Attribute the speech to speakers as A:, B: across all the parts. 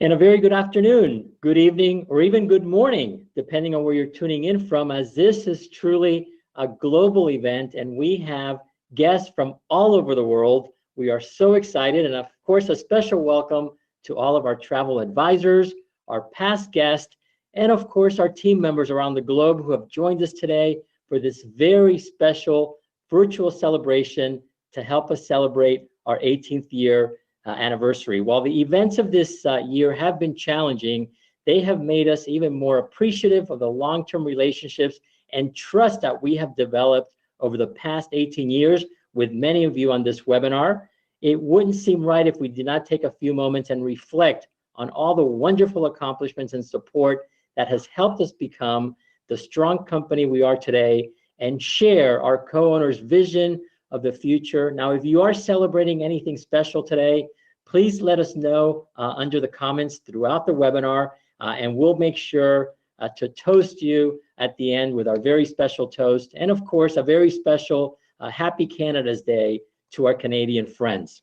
A: And a very good afternoon, good evening, or even good morning, depending on where you're tuning in from, as this is truly a global event and we have guests from all over the world. We are so excited, and of course, a special welcome to all of our travel advisors, our past guests, and of course, our team members around the globe who have joined us today for this very special virtual celebration to help us celebrate our 18th year anniversary. While the events of this year have been challenging, they have made us even more appreciative of the long-term relationships and trust that we have developed over the past 18 years with many of you on this webinar. It wouldn't seem right if we did not take a few moments and reflect on all the wonderful accomplishments and support that has helped us become the strong company we are today and share our co-owners' vision of the future. Now, if you are celebrating anything special today, please let us know under the comments throughout the webinar, and we'll make sure to toast you at the end with our very special toast, and of course, a very special Happy Canada's Day to our Canadian friends.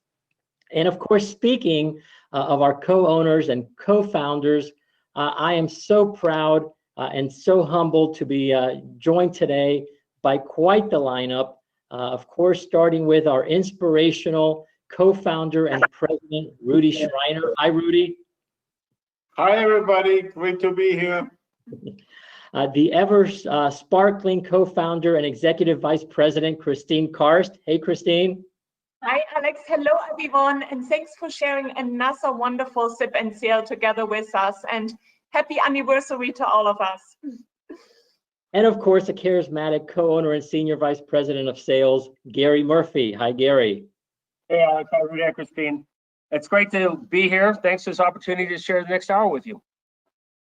A: And of course, speaking of our co-owners and co-founders, I am so proud and so humbled to be joined today by quite the lineup. Of course, starting with our inspirational co-founder and president, Rudy Schreiner. Hi, Rudy.
B: Hi, everybody. Great to be here.
A: The ever sparkling co-founder and executive vice president, Christine Karst. Hey, Christine.
C: Hi, Alex. Hello, everyone. And thanks for sharing another wonderful sip and sail together with us. And happy anniversary to all of us.
A: And of course, a charismatic co-owner and senior vice president of sales, Gary Murphy. Hi, Gary.
D: Hey, Alex. Hi, Rudy. Hi, Christine. It's great to be here. Thanks for this opportunity to share the next hour with you.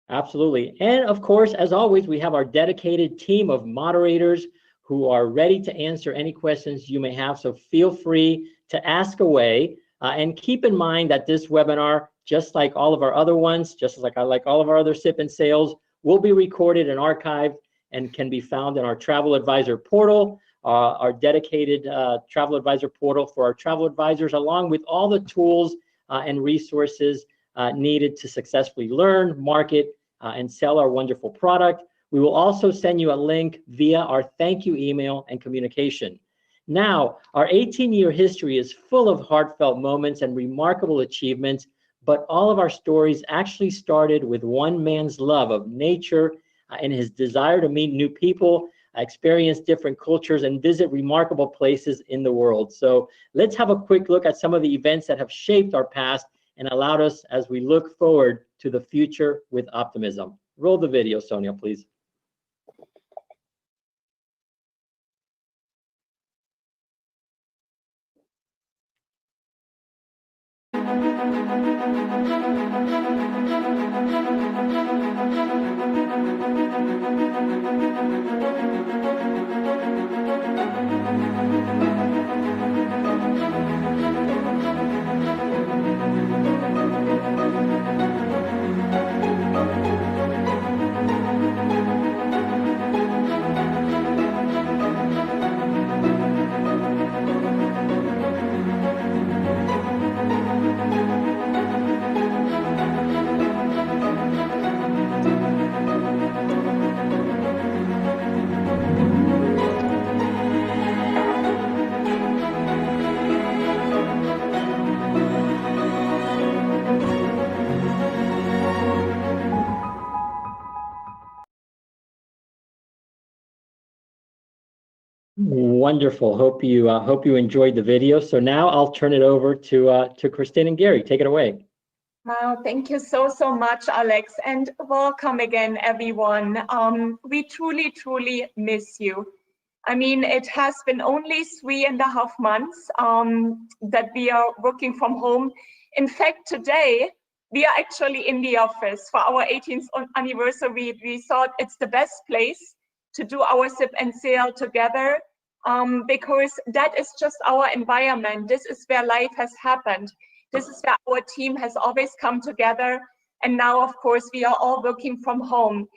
A: Absolutely. And of course, as always, we have our dedicated team of moderators who are ready to answer any questions you may have. So feel free to ask away. And keep in mind that this webinar, just like all of our other ones, just like all of our other sip and sales, will be recorded and archived and can be found in our travel advisor portal, our dedicated travel advisor portal for our travel advisors, along with all the tools and resources needed to successfully learn, market, and sell our wonderful product. We will also send you a link via our thank you email and communication. Now, our 18-year history is full of heartfelt moments and remarkable achievements, but all of our stories actually started with one man's love of nature and his desire to meet new people, experience different cultures, and visit remarkable places in the world. So let's have a quick look at some of the events that have shaped our past and allowed us as we look forward to the future with optimism. Roll the video, Sonia, please. Wonderful. Hope you enjoyed the video. So now I'll turn it over to Christine and Gary. Take it away.
C: Wow, thank you so much, Alex, and welcome again, everyone. We truly miss you. I mean, it has been only 3.5 months that we are working from home. In fact, today we are actually in the office for our 18th anniversary. We thought it's the best place to do our sip and sail together, because that is just our environment. This is where life has happened. This is where our team has always come together. And now, of course, we are all working from home.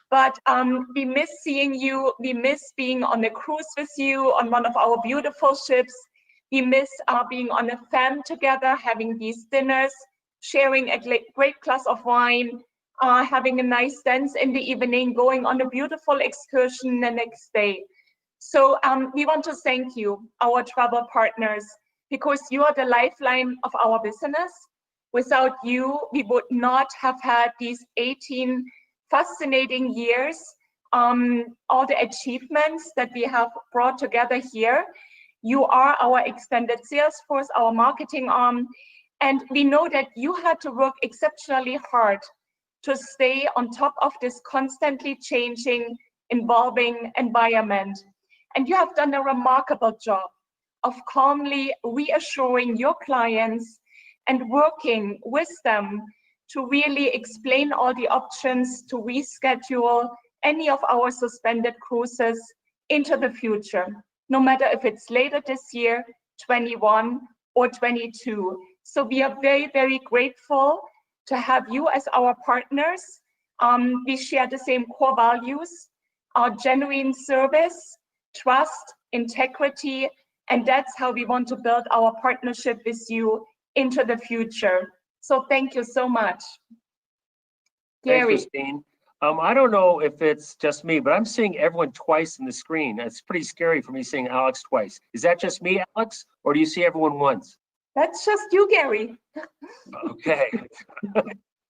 C: But we miss seeing you. We miss being on a cruise with you on one of our beautiful ships. We miss being on a fam together, having these dinners, sharing a great glass of wine, having a nice dance in the evening, going on a beautiful excursion the next day. So we want to thank you, our travel partners, because you are the lifeline of our business. Without you, we would not have had these 18 fascinating years, all the achievements that we have brought together here. You are our extended sales force, our marketing arm, and we know that you had to work exceptionally hard to stay on top of this constantly changing, evolving environment. And you have done a remarkable job of calmly reassuring your clients and working with them to really explain all the options to reschedule any of our suspended cruises into the future, no matter if it's later this year, 21 or 22. So we are very, very grateful to have you as our partners. We share the same core values, our genuine service, trust, integrity, and that's how we want to build our partnership with you into the future. So thank you so much. Gary.
D: Thanks, Christine. I don't know if it's just me, but I'm seeing everyone twice in the screen. It's pretty scary for me seeing Alex twice. Is that just me, Alex, or do you see everyone once?
C: That's just you, Gary.
D: Okay.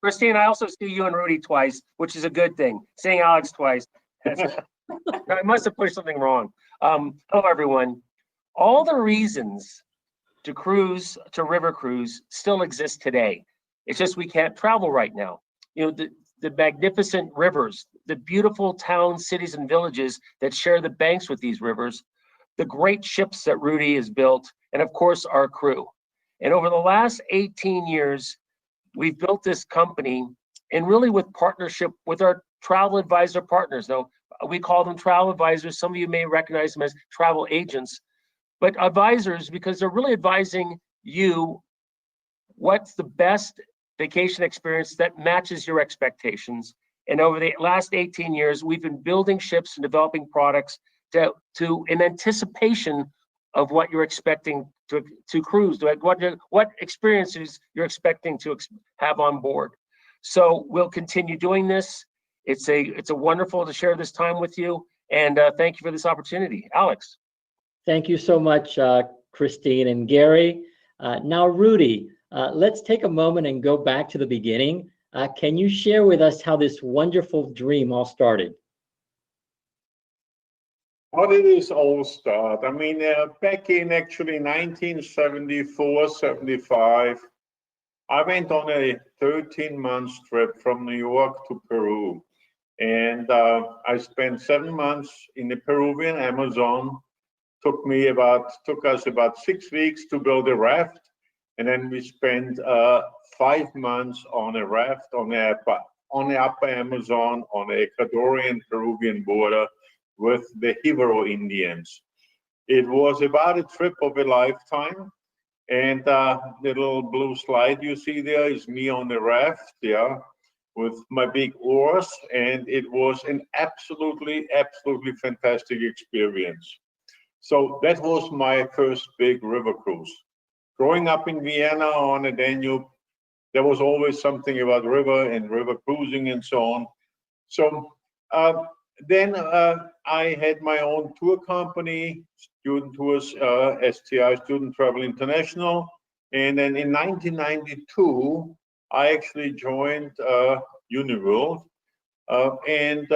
D: Christine, I also see you and Rudy twice, which is a good thing. Seeing Alex twice. I must have pushed something wrong. Hello, everyone. All the reasons to cruise, to river cruise, still exist today. It's just we can't travel right now. You know, the magnificent rivers, the beautiful towns, cities, and villages that share the banks with these rivers, the great ships that Rudy has built, and of course, our crew. And over the last 18 years, we've built this company and really with partnership with our travel advisor partners. Now, we call them travel advisors. Some of you may recognize them as travel agents, but advisors because they're really advising you what's the best vacation experience that matches your expectations. And over the last 18 years, we've been building ships and developing products to in anticipation of what you're expecting to cruise, what experiences you're expecting to have on board. So we'll continue doing this. It's a wonderful to share this time with you, and thank you for this opportunity. Alex.
A: Thank you so much, Christine and Gary. Now, Rudy, let's take a moment and go back to the beginning. Can you share with us how this wonderful dream all started?
B: How did this all start? I mean, back in actually 1974, 75, I went on a 13-month trip from New York to Peru. And I spent 7 months in the Peruvian Amazon. Took us about 6 weeks to build a raft. And then we spent 5 months on a raft on the upper Amazon on the Ecuadorian-Peruvian border with the Jivaro Indians. It was about a trip of a lifetime. And the little blue slide you see there is me on the raft, yeah, with my big oars. And it was an absolutely, absolutely fantastic experience. So that was my first big river cruise. Growing up in Vienna on the Danube, there was always something about river and river cruising and so on. So then I had my own tour company, Student Tours, STI, Student Travel International. And then in 1992, I actually joined Uniworld. And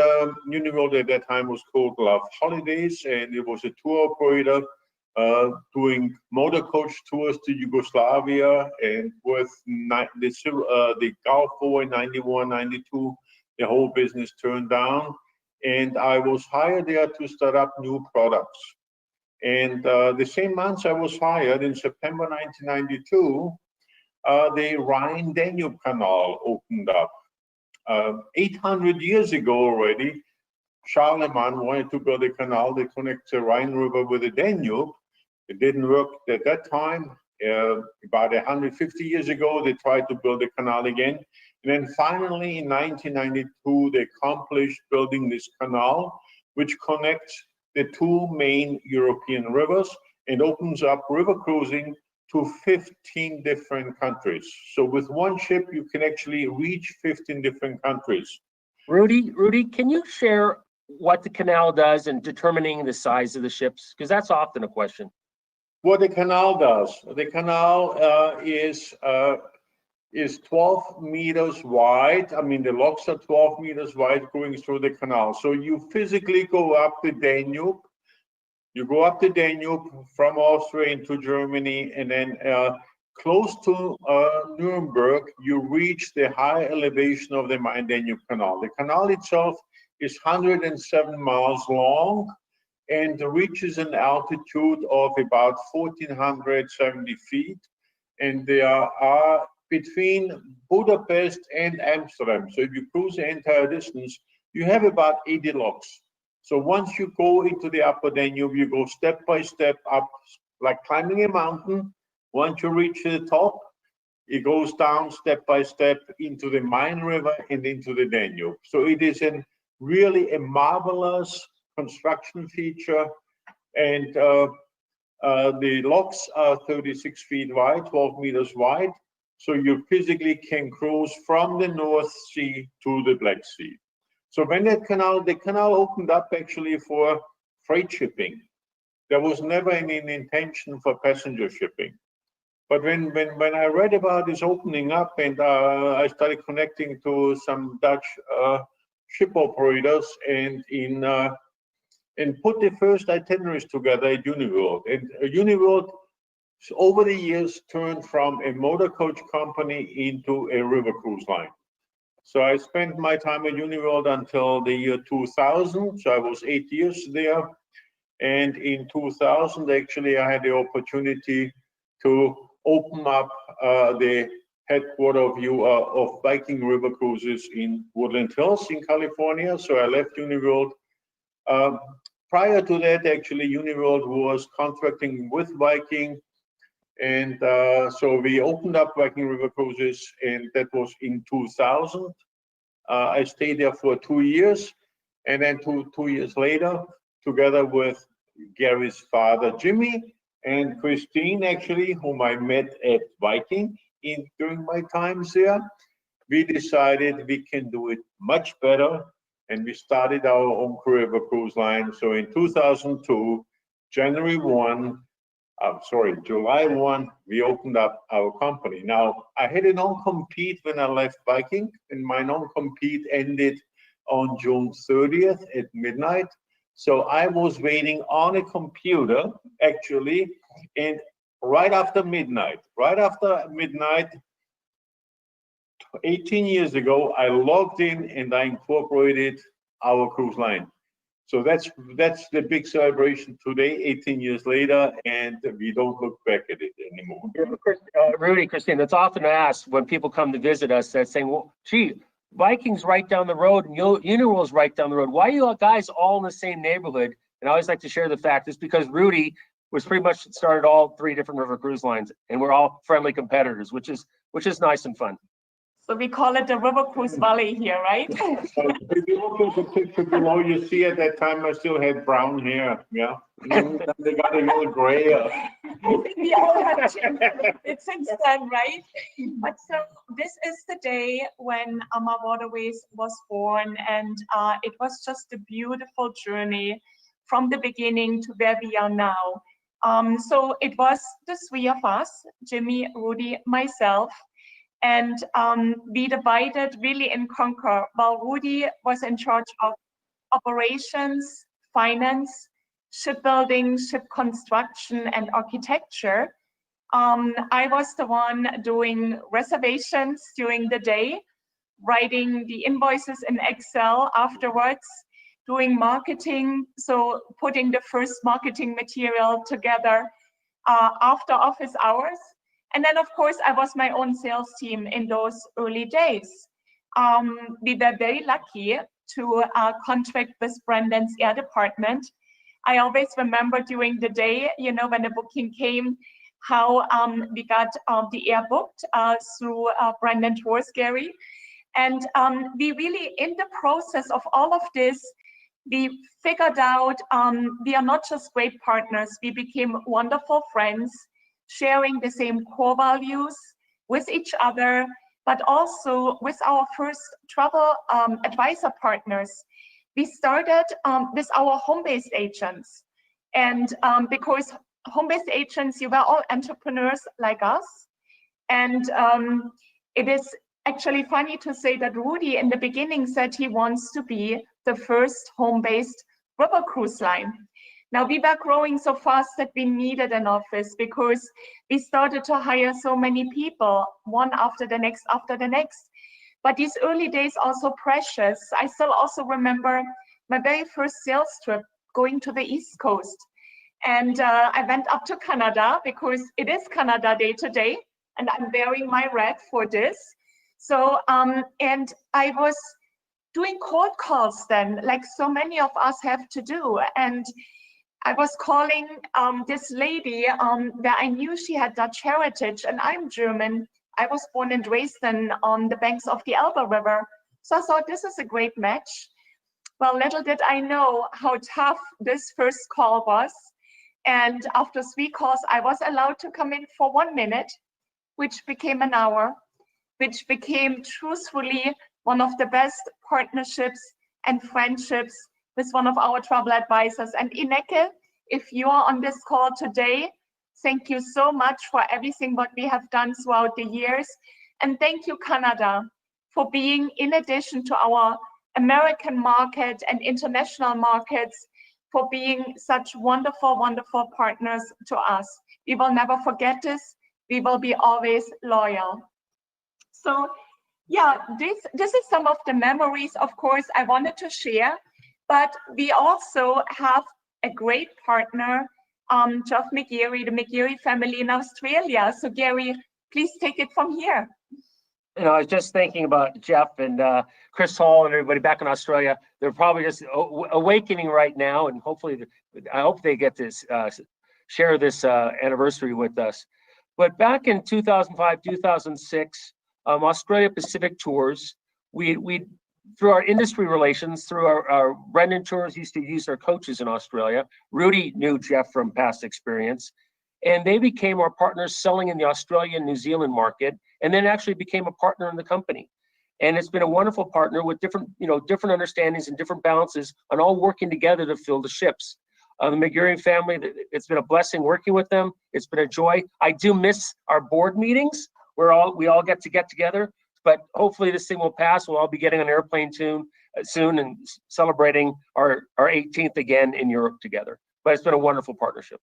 B: Uniworld at that time was called Love Holidays, and it was a tour operator doing motor coach tours to Yugoslavia. And with the Gulf War in 91, 92, the whole business turned down. And I was hired there to start up new products. And the same month I was hired, in September 1992, the Rhine-Danube Canal opened up. 800 years ago already, Charlemagne wanted to build a canal that connects the Rhine River with the Danube. It didn't work at that time. About 150 years ago, they tried to build a canal again. And then finally, in 1992, they accomplished building this canal, which connects the two main European rivers and opens up river cruising to 15 different countries. So with one ship, you can actually reach 15 different countries.
D: Rudy, can you share what the canal does in determining the size of the ships? Because that's often a question.
B: What the canal does, the canal is 12 meters wide. I mean, the locks are 12 meters wide going through the canal. So you physically go up the Danube. You go up the Danube from Austria into Germany, and then close to Nuremberg, you reach the high elevation of the Main-Danube Canal. The canal itself is 107 miles long and reaches an altitude of about 1,470 feet. And there are between Budapest and Amsterdam. So if you cruise the entire distance, you have about 80 locks. So once you go into the upper Danube, you go step by step up, like climbing a mountain. Once you reach the top, it goes down step by step into the Main River and into the Danube. So it is really a marvelous construction feature. And the locks are 36 feet wide, 12 meters wide. So you physically can cruise from the North Sea to the Black Sea. So when the canal opened up actually for freight shipping. There was never any intention for passenger shipping. But when I read about this opening up and I started connecting to some Dutch ship operators and put the first itineraries together at Uniworld. And Uniworld over the years turned from a motor coach company into a river cruise line. So I spent my time at Uniworld until the year 2000. So I was 8 years there. And in 2000, actually, I had the opportunity to open up the headquarter view of Viking River Cruises in Woodland Hills in California. So I left Uniworld. Prior to that, actually, Uniworld was contracting with Viking. And so we opened up Viking River Cruises, and that was in 2000. I stayed there for 2 years. And then two years later, together with Gary's father, Jimmy, and Christine, actually, whom I met at Viking during my times there, we decided we can do it much better. And we started our own River Cruise line. So in 2002, July 1, we opened up our company. Now, I had a non-compete when I left Viking, and my non-compete ended on June 30th at midnight. So I was waiting on a computer, actually, and right after midnight, 18 years ago, I logged in and I incorporated our cruise line. So that's the big celebration today, 18 years later, and we don't look back at it anymore.
D: Rudy, Christine, that's often asked when people come to visit us, that's saying, well, gee, Viking's right down the road and Uniworld's right down the road. Why are you guys all in the same neighborhood? And I always like to share the fact it's because Rudy was pretty much started all 3 different river cruise lines, and we're all friendly competitors, which is nice and fun.
C: So we call it the River Cruise Valley here, right?
B: So if you look at the picture below, you see at that time I still had brown hair. Yeah, they got a little gray.
C: I think we all have it since then, right? But so this is the day when AmaWaterways was born, and it was just a beautiful journey from the beginning to where we are now. So it was the 3 of us, Jimmy, Rudy, myself. And we divided really and conquer. While Rudy was in charge of operations, finance, shipbuilding, ship construction, and architecture, I was the one doing reservations during the day, writing the invoices in Excel afterwards, doing marketing, so putting the first marketing material together after office hours. And then, of course, I was my own sales team in those early days. We were very lucky to contract with Brendan's air department. I always remember during the day, you know, when the booking came, how we got the air booked through Brendan Tours, Gary. And we really, in the process of all of this, we figured out we are not just great partners, we became wonderful friends. sharing the same core values with each other, but also with our first travel advisor partners. We started with our home-based agents. And because home-based agents, you were all entrepreneurs like us. And it is actually funny to say that Rudy in the beginning said he wants to be the first home-based river cruise line. Now we were growing so fast that we needed an office because we started to hire so many people, one after the next, But these early days are so precious. I still also remember my very first sales trip going to the East Coast. And I went up to Canada because it is Canada Day today, and I'm wearing my red for this. So, and I was doing cold calls then, like so many of us have to do. And I was calling this lady where I knew she had Dutch heritage, and I'm German. I was born and raised on the banks of the Elbe River. So I thought this is a great match. Well, little did I know how tough this first call was. And after 3 calls, I was allowed to come in for 1 minute, which became an hour, which became truthfully one of the best partnerships and friendships with one of our travel advisors. And Ineke, if you are on this call today, thank you so much for everything what we have done throughout the years. And thank you, Canada, for being, in addition to our American market and international markets, for being such wonderful, wonderful partners to us. We will never forget this. We will be always loyal. So yeah, this is some of the memories, of course, I wanted to share. But we also have a great partner, Geoff McGeary, the McGeary family in Australia. So Gary, please take it from here.
D: You know, I was just thinking about Jeff and Chris Hall and everybody back in Australia. They're probably just awakening right now, and hopefully, I hope they get this share this anniversary with us. But back in 2005, 2006, Australia Pacific Tours, we through our industry relations, through our Brendan Tours used to use our coaches in Australia. Rudy knew Jeff from past experience, and they became our partners selling in the Australian, New Zealand market, and then actually became a partner in the company. And it's been a wonderful partner with different, different understandings and different balances on all working together to fill the ships. The McGeary family, it's been a blessing working with them. It's been a joy. I do miss our board meetings where we all get together, but hopefully this thing will pass. We'll all be getting on an airplane soon and celebrating our 18th again in Europe together. But it's been a wonderful partnership.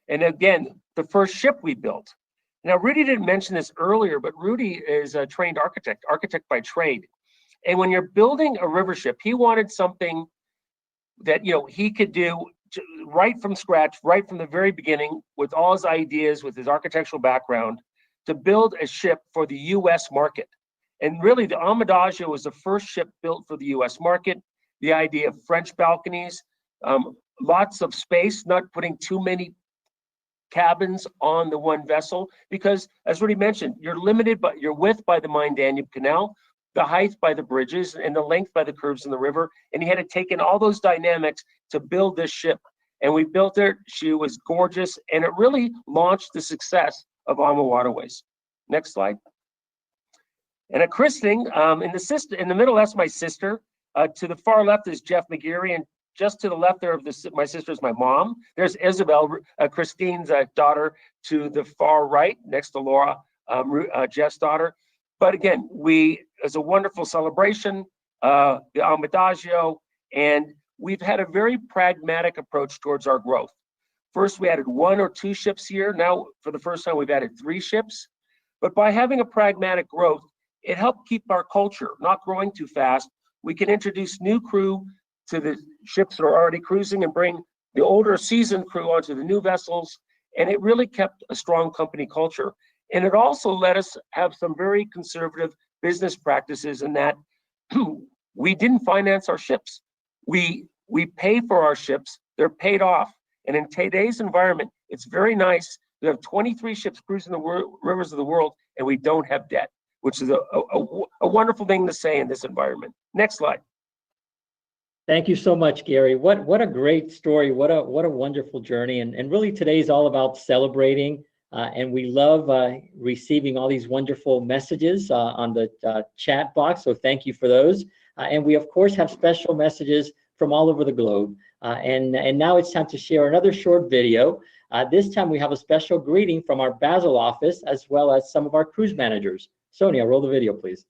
D: And again, the first ship we built. Now, Rudy didn't mention this earlier, but Rudy is a trained architect by trade. And when you're building a river ship, he wanted something that he could do right from scratch, right from the very beginning, with all his ideas, with his architectural background, to build a ship for the U.S. market. And really, the AmaDagio was the first ship built for the U.S. market. The idea of French balconies, lots of space, not putting too many cabins on the one vessel, because as Rudy mentioned, you're limited by your width by the Main-Danube Canal, the height by the bridges, and the length by the curves in the river. And he had to take in all those dynamics to build this ship. And we built her. She was gorgeous, and it really launched the success of AmaWaterways. Next slide. And a christening in the middle, that's my sister. To the far left is Geoff McGeary, and just to the left there of my sister is my mom. There's Isabel, Christine's daughter, to the far right, next to Laura, Jeff's daughter. But again, it's a wonderful celebration, the AmaDagio, and we've had a very pragmatic approach towards our growth. First, we added 1 or 2 ships here. Now, for the first time, we've added 3 ships. But by having a pragmatic growth, it helped keep our culture not growing too fast. We can introduce new crew to the ships that are already cruising and bring the older seasoned crew onto the new vessels. And it really kept a strong company culture. And it also let us have some very conservative business practices in that we didn't finance our ships. We pay for our ships, they're paid off. And in today's environment, it's very nice. We have 23 ships cruising the rivers of the world, and we don't have debt, which is a wonderful thing to say in this environment. Next slide.
A: Thank you so much, Gary. What a great story. What a wonderful journey. And really today is all about celebrating. And we love receiving all these wonderful messages on the chat box. So thank you for those. And we of course have special messages from all over the globe. And now it's time to share another short video. This time we have a special greeting from our Basel office as well as some of our cruise managers. Sonia, roll the video, please.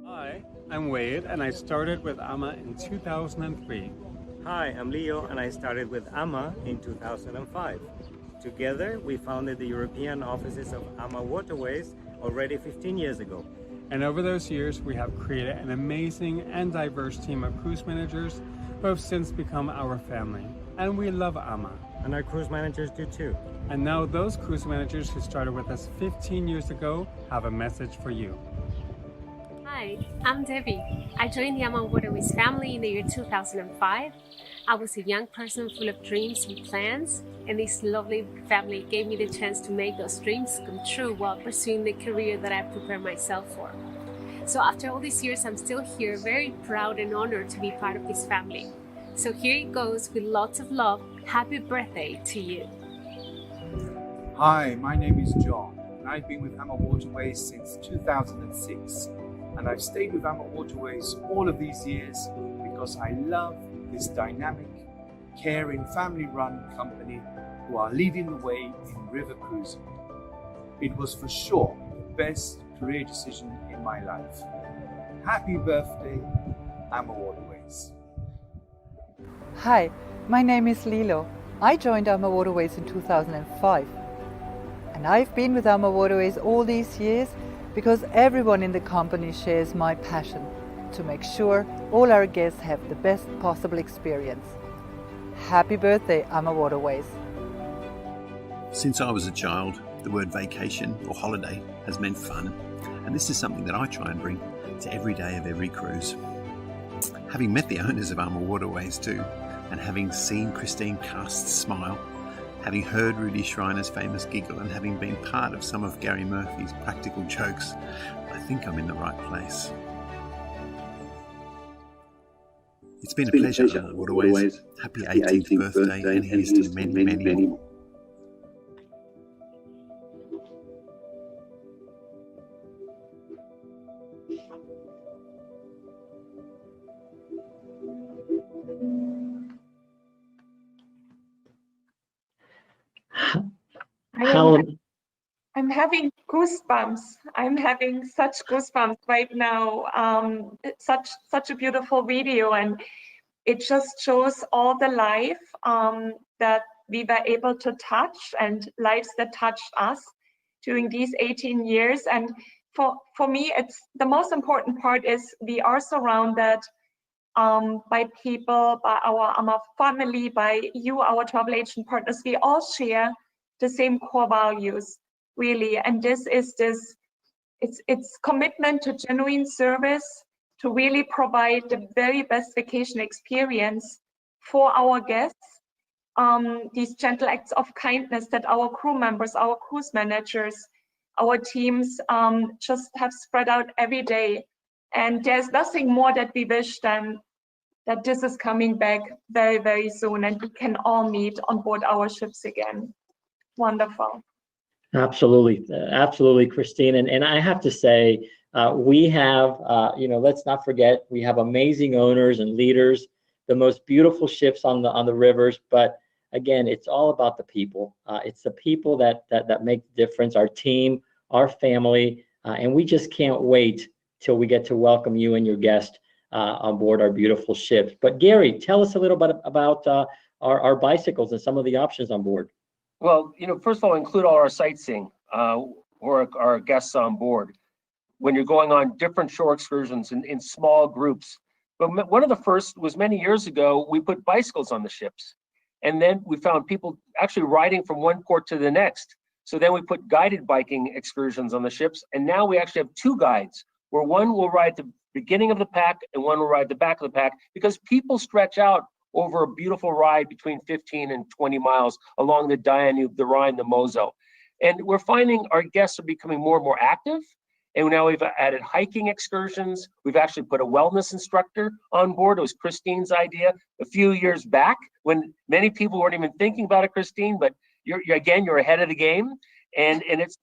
E: Hi, I'm Wade, and I started with AMA in 2003.
F: Hi, I'm Leo, and I started with AMA in 2005. Together, we founded the European offices of AmaWaterways already 15 years ago.
E: And over those years, we have created an amazing and diverse team of cruise managers who have since become our family. And we love AMA.
F: And our cruise managers do too.
E: And now those cruise managers who started with us 15 years ago have a message for you.
G: Hi, I'm Debbie. I joined the AmaWaterways family in the year 2005. I was a young person full of dreams and plans, and this lovely family gave me the chance to make those dreams come true while pursuing the career that I prepared myself for. So after all these years, I'm still here, very proud and honored to be part of this family. So here it goes with lots of love. Happy birthday to you.
H: Hi, my name is John, and I've been with AmaWaterways since 2006. And I've stayed with AmaWaterways all of these years because I love this dynamic, caring, family-run company who are leading the way in river cruising. It was for sure the best career decision in my life. Happy birthday, AmaWaterways.
I: Hi, my name is Lilo. I joined AmaWaterways in 2005. And I've been with AmaWaterways all these years because everyone in the company shares my passion to make sure all our guests have the best possible experience. Happy birthday, AmaWaterways.
J: Since I was a child, the word vacation or holiday has meant fun, and this is something that I try and bring to every day of every cruise. Having met the owners of AmaWaterways too, and having seen Christine Cast's smile, having heard Rudy Schreiner's famous giggle, and having been part of some of Gary Murphy's practical jokes, I think I'm in the right place. It's been a pleasure, AmaWaterways. Happy 18th birthday, and here's to many, many more.
C: I'm having goosebumps. I'm having such goosebumps right now. It's such a beautiful video, and it just shows all the life that we were able to touch and lives that touched us during these 18 years. And for me, it's the most important part is we are surrounded by people, by our family, by you, our travel agent partners. We all share the same core values, really. And it's commitment to genuine service, to really provide the very best vacation experience for our guests. These gentle acts of kindness that our crew members, our cruise managers, our teams just have spread out every day. And there's nothing more that we wish than that this is coming back very, very soon, and we can all meet on board our ships again. Wonderful.
A: Absolutely, absolutely, Christine. And I have to say, we have, let's not forget, we have amazing owners and leaders, the most beautiful ships on the rivers. But again, it's all about the people. It's the people that make the difference. Our team, our family, and we just can't wait till we get to welcome you and your guest on board our beautiful ships. But Gary, tell us a little bit about our bicycles and some of the options on board.
D: Well, first of all, include all our sightseeing or our guests on board when you're going on different shore excursions in small groups. But one of the first was many years ago, we put bicycles on the ships. And then we found people actually riding from one port to the next. So then we put guided biking excursions on the ships. And now we actually have two guides, where one will ride the beginning of the pack and one will ride the back of the pack, because people stretch out over a beautiful ride between 15 and 20 miles along the Danube, the Rhine, the Mosel. And we're finding our guests are becoming more and more active. And now we've added hiking excursions. We've actually put a wellness instructor on board. It was Christine's idea a few years back when many people weren't even thinking about it, Christine, but you're ahead of the game. And it's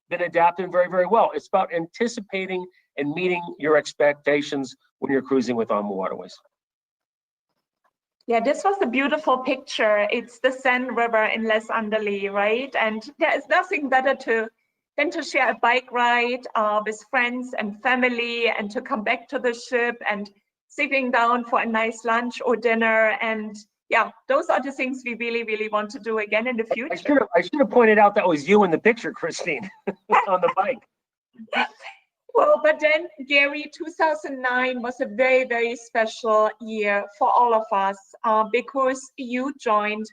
D: been adapted very, very well. It's about anticipating and meeting your expectations when you're cruising with AmaWaterways.
C: Yeah, this was a beautiful picture. It's the Seine River in Les Andelys, right? And there is nothing better than to share a bike ride with friends and family, and to come back to the ship and sitting down for a nice lunch or dinner. And yeah, those are the things we really, really want to do again in the future.
D: I should have pointed out that was you in the picture, Christine, on the bike.
C: Well, but then, Gary, 2009 was a very, very special year for all of us because you joined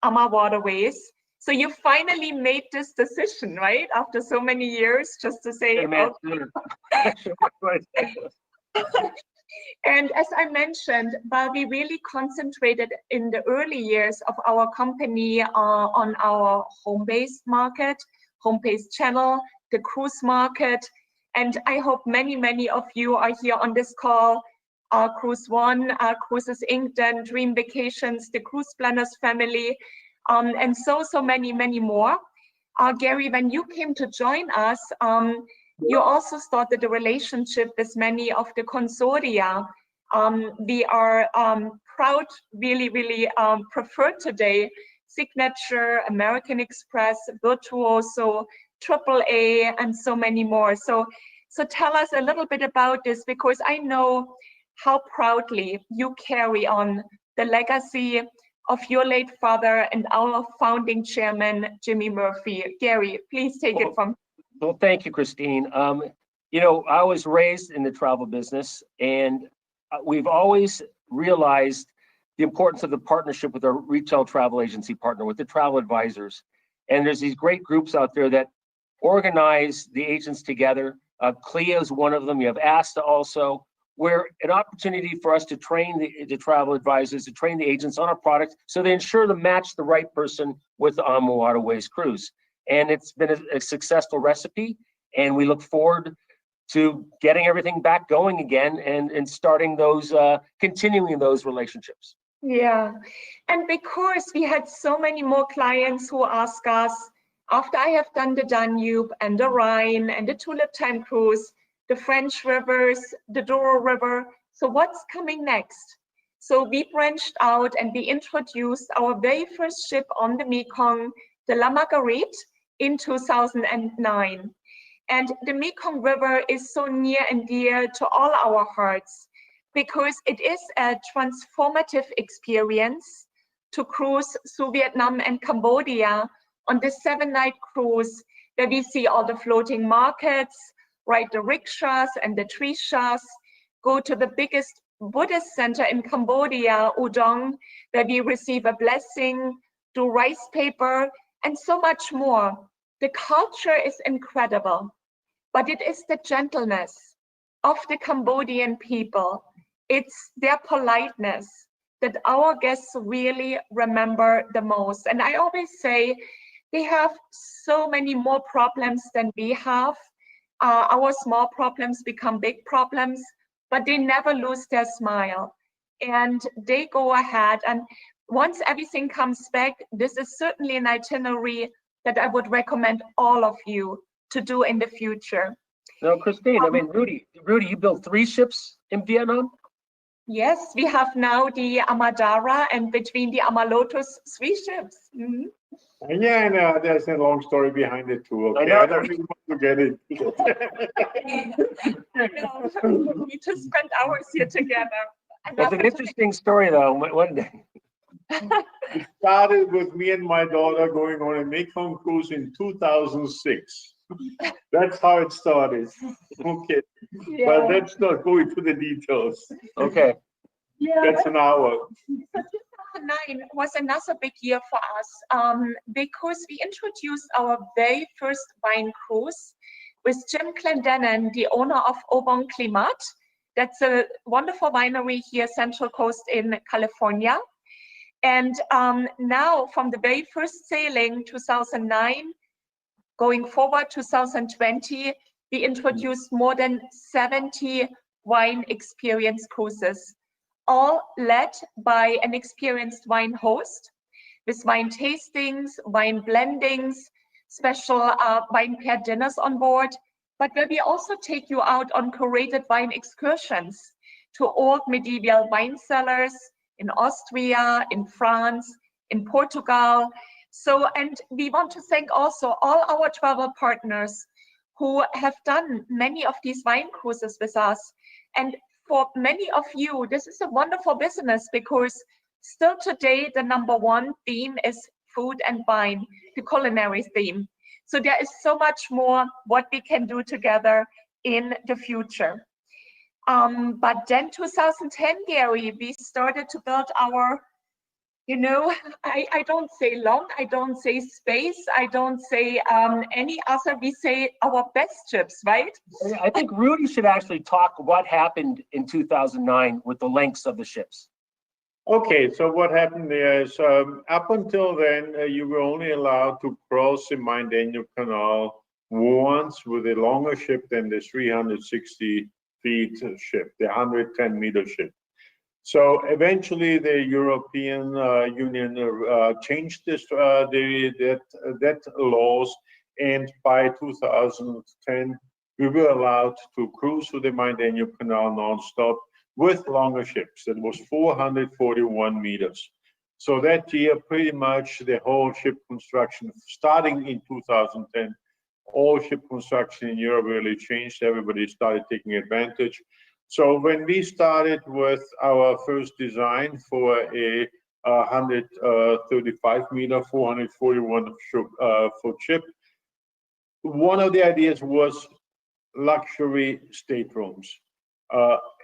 C: AmaWaterways. So you finally made this decision, right? After so many years, just to say, And as I mentioned, while we really concentrated in the early years of our company on our home-based market, home-based channel, the cruise market, and I hope many, many of you are here on this call, Cruise One, Cruises Inc., then Dream Vacations, the Cruise Planners family, and so many, many more. Gary, when you came to join us, you also started a relationship with many of the consortia. We are proud, really, really preferred today, Signature, American Express, Virtuoso, AAA, and so many more. So tell us a little bit about this, because I know how proudly you carry on the legacy of your late father and our founding chairman, Jimmy Murphy. Gary, please take it from.
D: Well, thank you, Christine. You know, I was raised in the travel business, and we've always realized the importance of the partnership with our retail travel agency partner, with the travel advisors. And there's these great groups out there that organize the agents together. CLIA is one of them. You have ASTA also, where an opportunity for us to train the travel advisors, to train the agents on our product, so they ensure to match the right person with the AmaWaterways cruise. And it's been a successful recipe, and we look forward to getting everything back going again and starting those, continuing those relationships.
C: Yeah, and because we had so many more clients who ask us, after I have done the Danube and the Rhine and the Tulip Time cruise, the French rivers, the Douro River, so what's coming next? So we branched out and we introduced our very first ship on the Mekong, the La Marguerite, in 2009. And the Mekong River is so near and dear to all our hearts because it is a transformative experience to cruise through Vietnam and Cambodia on this 7-night cruise, where we see all the floating markets, ride the rickshaws and the trishas, go to the biggest Buddhist center in Cambodia, Udong, where we receive a blessing, do rice paper, and so much more. The culture is incredible, but it is the gentleness of the Cambodian people. It's their politeness that our guests really remember the most. And I always say they have so many more problems than we have. Our small problems become big problems, but they never lose their smile. And they go ahead. And once everything comes back, this is certainly an itinerary that I would recommend all of you to do in the future.
D: Now, Christine, I mean, Rudy, you built 3 ships in Vietnam?
C: Yes, we have now the Amadara, and between the Amalotos, 3 ships. Mm-hmm.
B: Yeah, I know. There's a long story behind it too. Okay, I don't really want to get it.
C: We just spent hours here together.
D: That's an interesting story, though. One day.
B: It started with me and my daughter going on a Mekong cruise in 2006. That's how it started. Okay, yeah. But let's not go into the details.
D: Okay.
C: Yeah.
B: That's an hour.
C: 2009 was another big year for us because we introduced our very first wine cruise with Jim Clendenin, the owner of Au Bon Climat, That's a wonderful winery here, Central Coast in California. And now, from the very first sailing, 2009, going forward, 2020, we introduced more than 70 wine experience cruises, all led by an experienced wine host with wine tastings, wine blendings, special wine pair dinners on board, but where we also take you out on curated wine excursions to old medieval wine cellars in Austria, in France, in Portugal. So, and we want to thank also all our travel partners who have done many of these wine cruises with us. And for many of you, this is a wonderful business because still today, the #1 theme is food and wine, the culinary theme. So there is so much more what we can do together in the future. But then 2010, Gary, we started to build our, you know, I don't say long, I don't say space, I don't say any other, we say our best ships, right?
D: I think Rudy should actually talk what happened in 2009 with the lengths of the ships.
B: Okay, so what happened there is up until then, you were only allowed to cross the Main-Danube Canal once with a longer ship than the 360 feet ship, the 110-meter ship. So eventually, the European Union changed this, that laws, and by 2010, we were allowed to cruise through the Main-Danube Canal non-stop with longer ships. That was 441 meters. So that year, pretty much the whole ship construction, starting in 2010, all ship construction in Europe really changed. Everybody started taking advantage. So when we started with our first design for a 135 meter, 441 foot ship, one of the ideas was luxury staterooms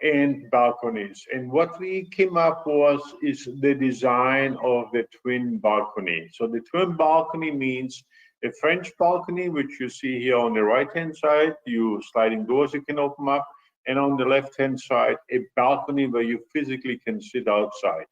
B: and balconies. And what we came up is the design of the twin balcony. So the twin balcony means a French balcony, which you see here on the right-hand side, sliding doors you can open up, and on the left-hand side, a balcony where you physically can sit outside.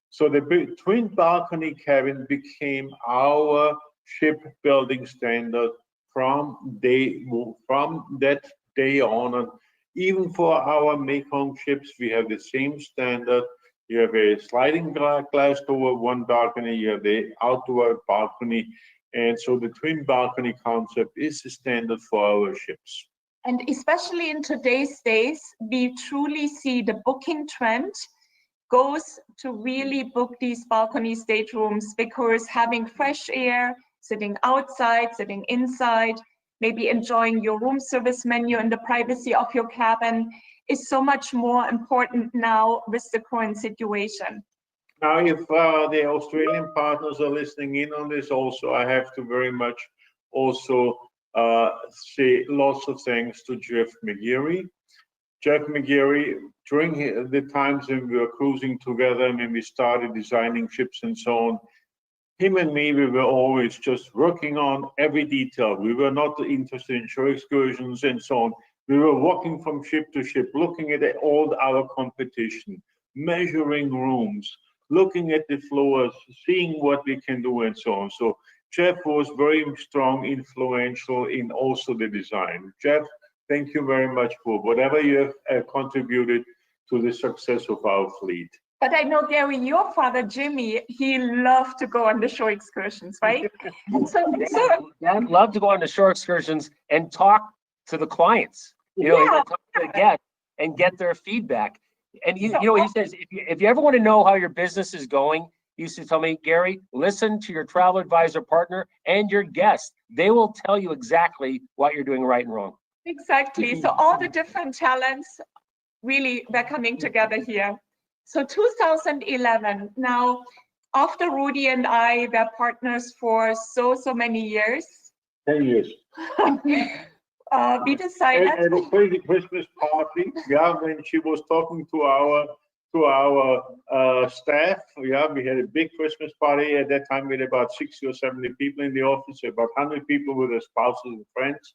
B: So the twin balcony cabin became our shipbuilding standard from that day on. And even for our make-home ships, we have the same standard. You have a sliding glass door, one balcony, you have the outdoor balcony. And so the twin balcony concept is the standard for our ships.
C: And especially in today's days, we truly see the booking trend goes to really book these balcony staterooms, because having fresh air, sitting outside, sitting inside, maybe enjoying your room service menu in the privacy of your cabin is so much more important now with the current situation.
B: Now, if the Australian partners are listening in on this also, I have to very much also say lots of thanks to Jeff McGeary. Jeff McGeary, during the times when we were cruising together and when we started designing ships and so on, him and me, we were always just working on every detail. We were not interested in shore excursions and so on. We were walking from ship to ship, looking at all our competition, measuring rooms, looking at the floors, seeing what we can do and so on. So Jeff was very strong, influential in also the design. Jeff, thank you very much for whatever you have contributed to the success of our fleet.
C: But I know, Gary, your father, Jimmy, he loved to go on the shore excursions, right?
D: Dad loved to go on the shore excursions and talk to the clients, talk to the guests and get their feedback. And he says, if you ever want to know how your business is going, he used to tell me, Gary, listen to your travel advisor partner and your guests. They will tell you exactly what you're doing right and wrong.
C: Exactly. So all the different talents really were coming together here. So 2011, now after Rudy and I were partners for so many years.
B: 10 years.
C: We decided.
B: At a crazy Christmas party, when she was talking to our staff, we had a big Christmas party. At that time, we had about 60 or 70 people in the office, about 100 people with their spouses and friends.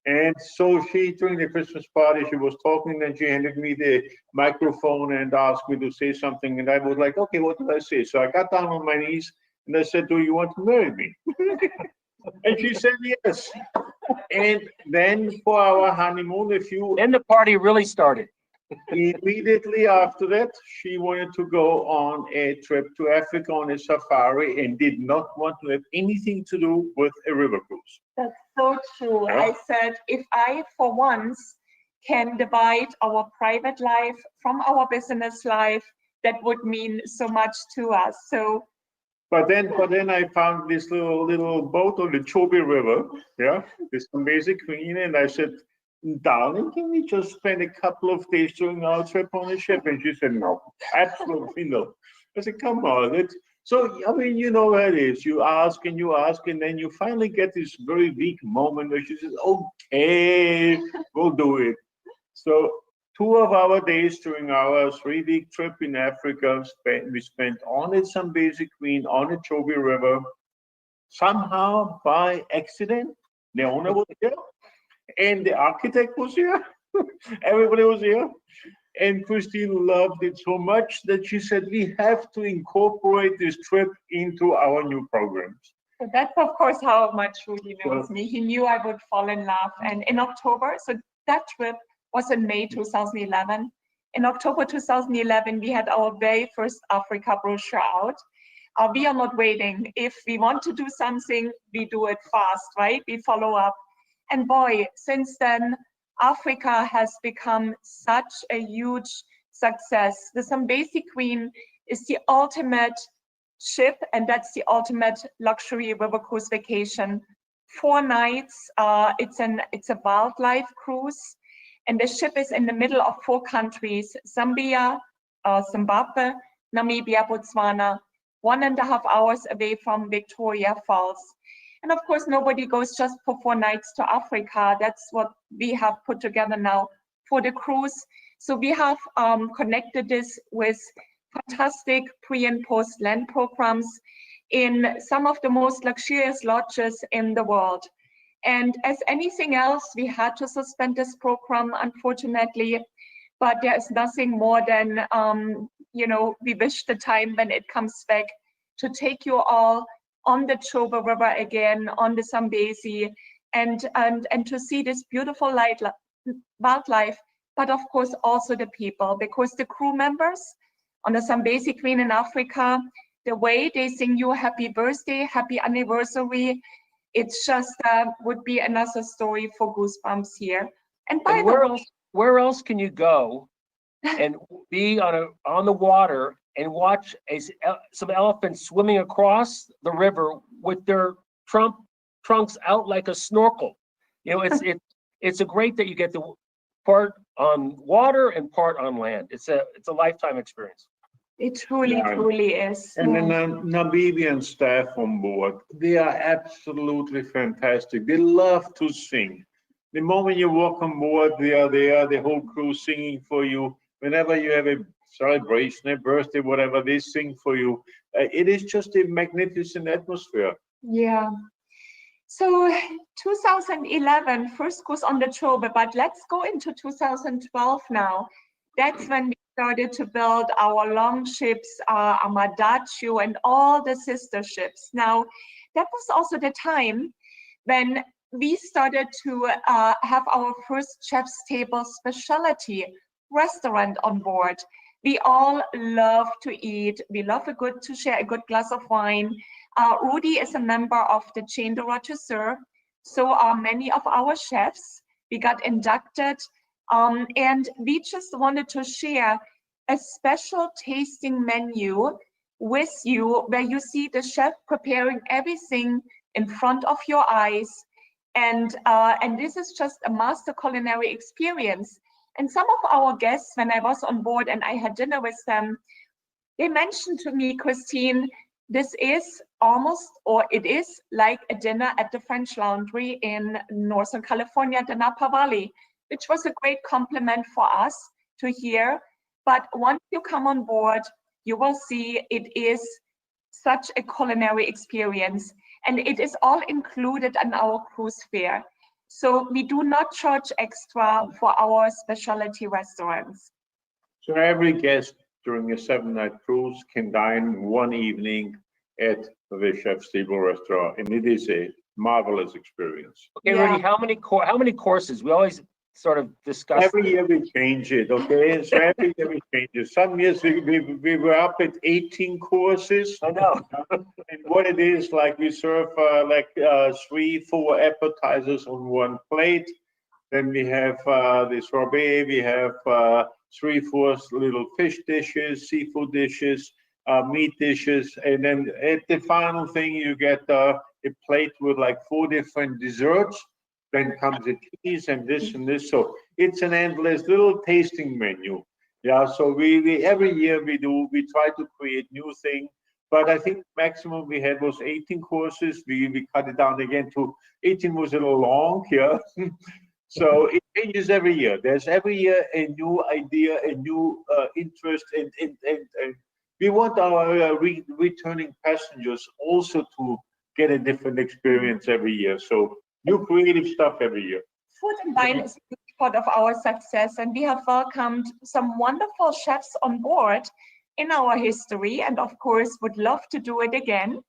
B: And so during the Christmas party, she was talking, and she handed me the microphone and asked me to say something. And I was like, okay, what did I say? So I got down on my knees and I said, do you want to marry me? And she said yes. And then for our honeymoon,
D: Then the party really started.
B: Immediately after that, she wanted to go on a trip to Africa on a safari and did not want to have anything to do with a river cruise.
C: That's so true.
B: Yeah.
C: I said, if I, for once, can divide our private life from our business life, that would mean so much to us. So.
B: But then I found this little boat on the Chobe River, yeah, this amazing queen, and I said, darling, can we just spend a couple of days during our trip on the ship? And she said, no, absolutely no. I said, come on. So, I mean, you know how it is. You ask, and then you finally get this very weak moment where she says, okay, we'll do it. So 2 of our days during our 3-week trip in Africa, we spent on the Zambezi Queen on the Chobe River. Somehow, by accident, the owner was there. And the architect was here. Everybody was here. And Christine loved it so much that she said, we have to incorporate this trip into our new programs.
C: So that's, of course, how much Rudy knows me. He knew I would fall in love. And in October, so that trip was in May 2011. In October 2011, we had our very first Africa brochure out. We are not waiting. If we want to do something, we do it fast, right? We follow up. And boy, since then, Africa has become such a huge success. The Zambezi Queen is the ultimate ship, and that's the ultimate luxury river cruise vacation. 4 nights, it's a wildlife cruise, and the ship is in the middle of 4 countries, Zambia, Zimbabwe, Namibia, Botswana, 1.5 hours away from Victoria Falls. And of course, nobody goes just for 4 nights to Africa. That's what we have put together now for the cruise. So we have connected this with fantastic pre and post land programs in some of the most luxurious lodges in the world. And as anything else, we had to suspend this program, unfortunately, but there is nothing more than, we wish the time when it comes back to take you all on the Chobe River again, on the Zambezi, and to see this beautiful wildlife, but of course also the people, because the crew members on the Zambezi Queen in Africa, the way they sing you happy birthday, happy anniversary, it's just would be another story for goosebumps here. And by the way,
D: where else can you go and be on the water and watch some elephants swimming across the river with their trunks out like a snorkel? It's a great that you get the part on water and part on land. It's a lifetime experience.
C: It truly is.
B: And the Namibian staff on board, they are absolutely fantastic. They love to sing. The moment you walk on board, they are there, the whole crew singing for you. Whenever you have a celebration, a birthday, whatever, they sing for you. It is just a magnificent atmosphere.
C: Yeah. So 2011, first cruise on the Chobe, but let's go into 2012 now. That's when we started to build our long ships, Amadaccio, and all the sister ships. Now, that was also the time when we started to have our first chef's table specialty restaurant on board. We all love to eat. We love to share a good glass of wine. Rudy is a member of the Chain de Rochester. So are many of our chefs. We got inducted. And we just wanted to share a special tasting menu with you, where you see the chef preparing everything in front of your eyes. And this is just a master culinary experience. And some of our guests, when I was on board and I had dinner with them, they mentioned to me, Christine, this is almost, or it is like a dinner at the French Laundry in Northern California, the Napa Valley, which was a great compliment for us to hear. But once you come on board, you will see it is such a culinary experience, and it is all included in our cruise fare. So we do not charge extra for our specialty restaurants.
B: So every guest during a 7-night cruise can dine one evening at the Chef's Table restaurant, and it is a marvelous experience.
D: Okay,
C: Yeah.
D: Rudy, how many courses? We always sort of discuss.
B: Every year we change it, okay? So every year we change it. Some years we were up at 18 courses.
D: I know.
B: And what it is, like we serve 3-4 appetizers on one plate. Then we have the sorbet, we have 3-4 little fish dishes, seafood dishes, meat dishes. And then at the final thing, you get a plate with like 4 different desserts. Then comes the cheese and this and this. So it's an endless little tasting menu. Yeah, so we every year we try to create new things. But I think maximum we had was 18 courses. We cut it down again to 18 was a little long here. So it changes every year. There's every year a new idea, a new interest, and we want our returning passengers also to get a different experience every year. So new creative stuff every year.
C: Food and wine is a big part of our success, and we have welcomed some wonderful chefs on board in our history, and of course would love to do it again.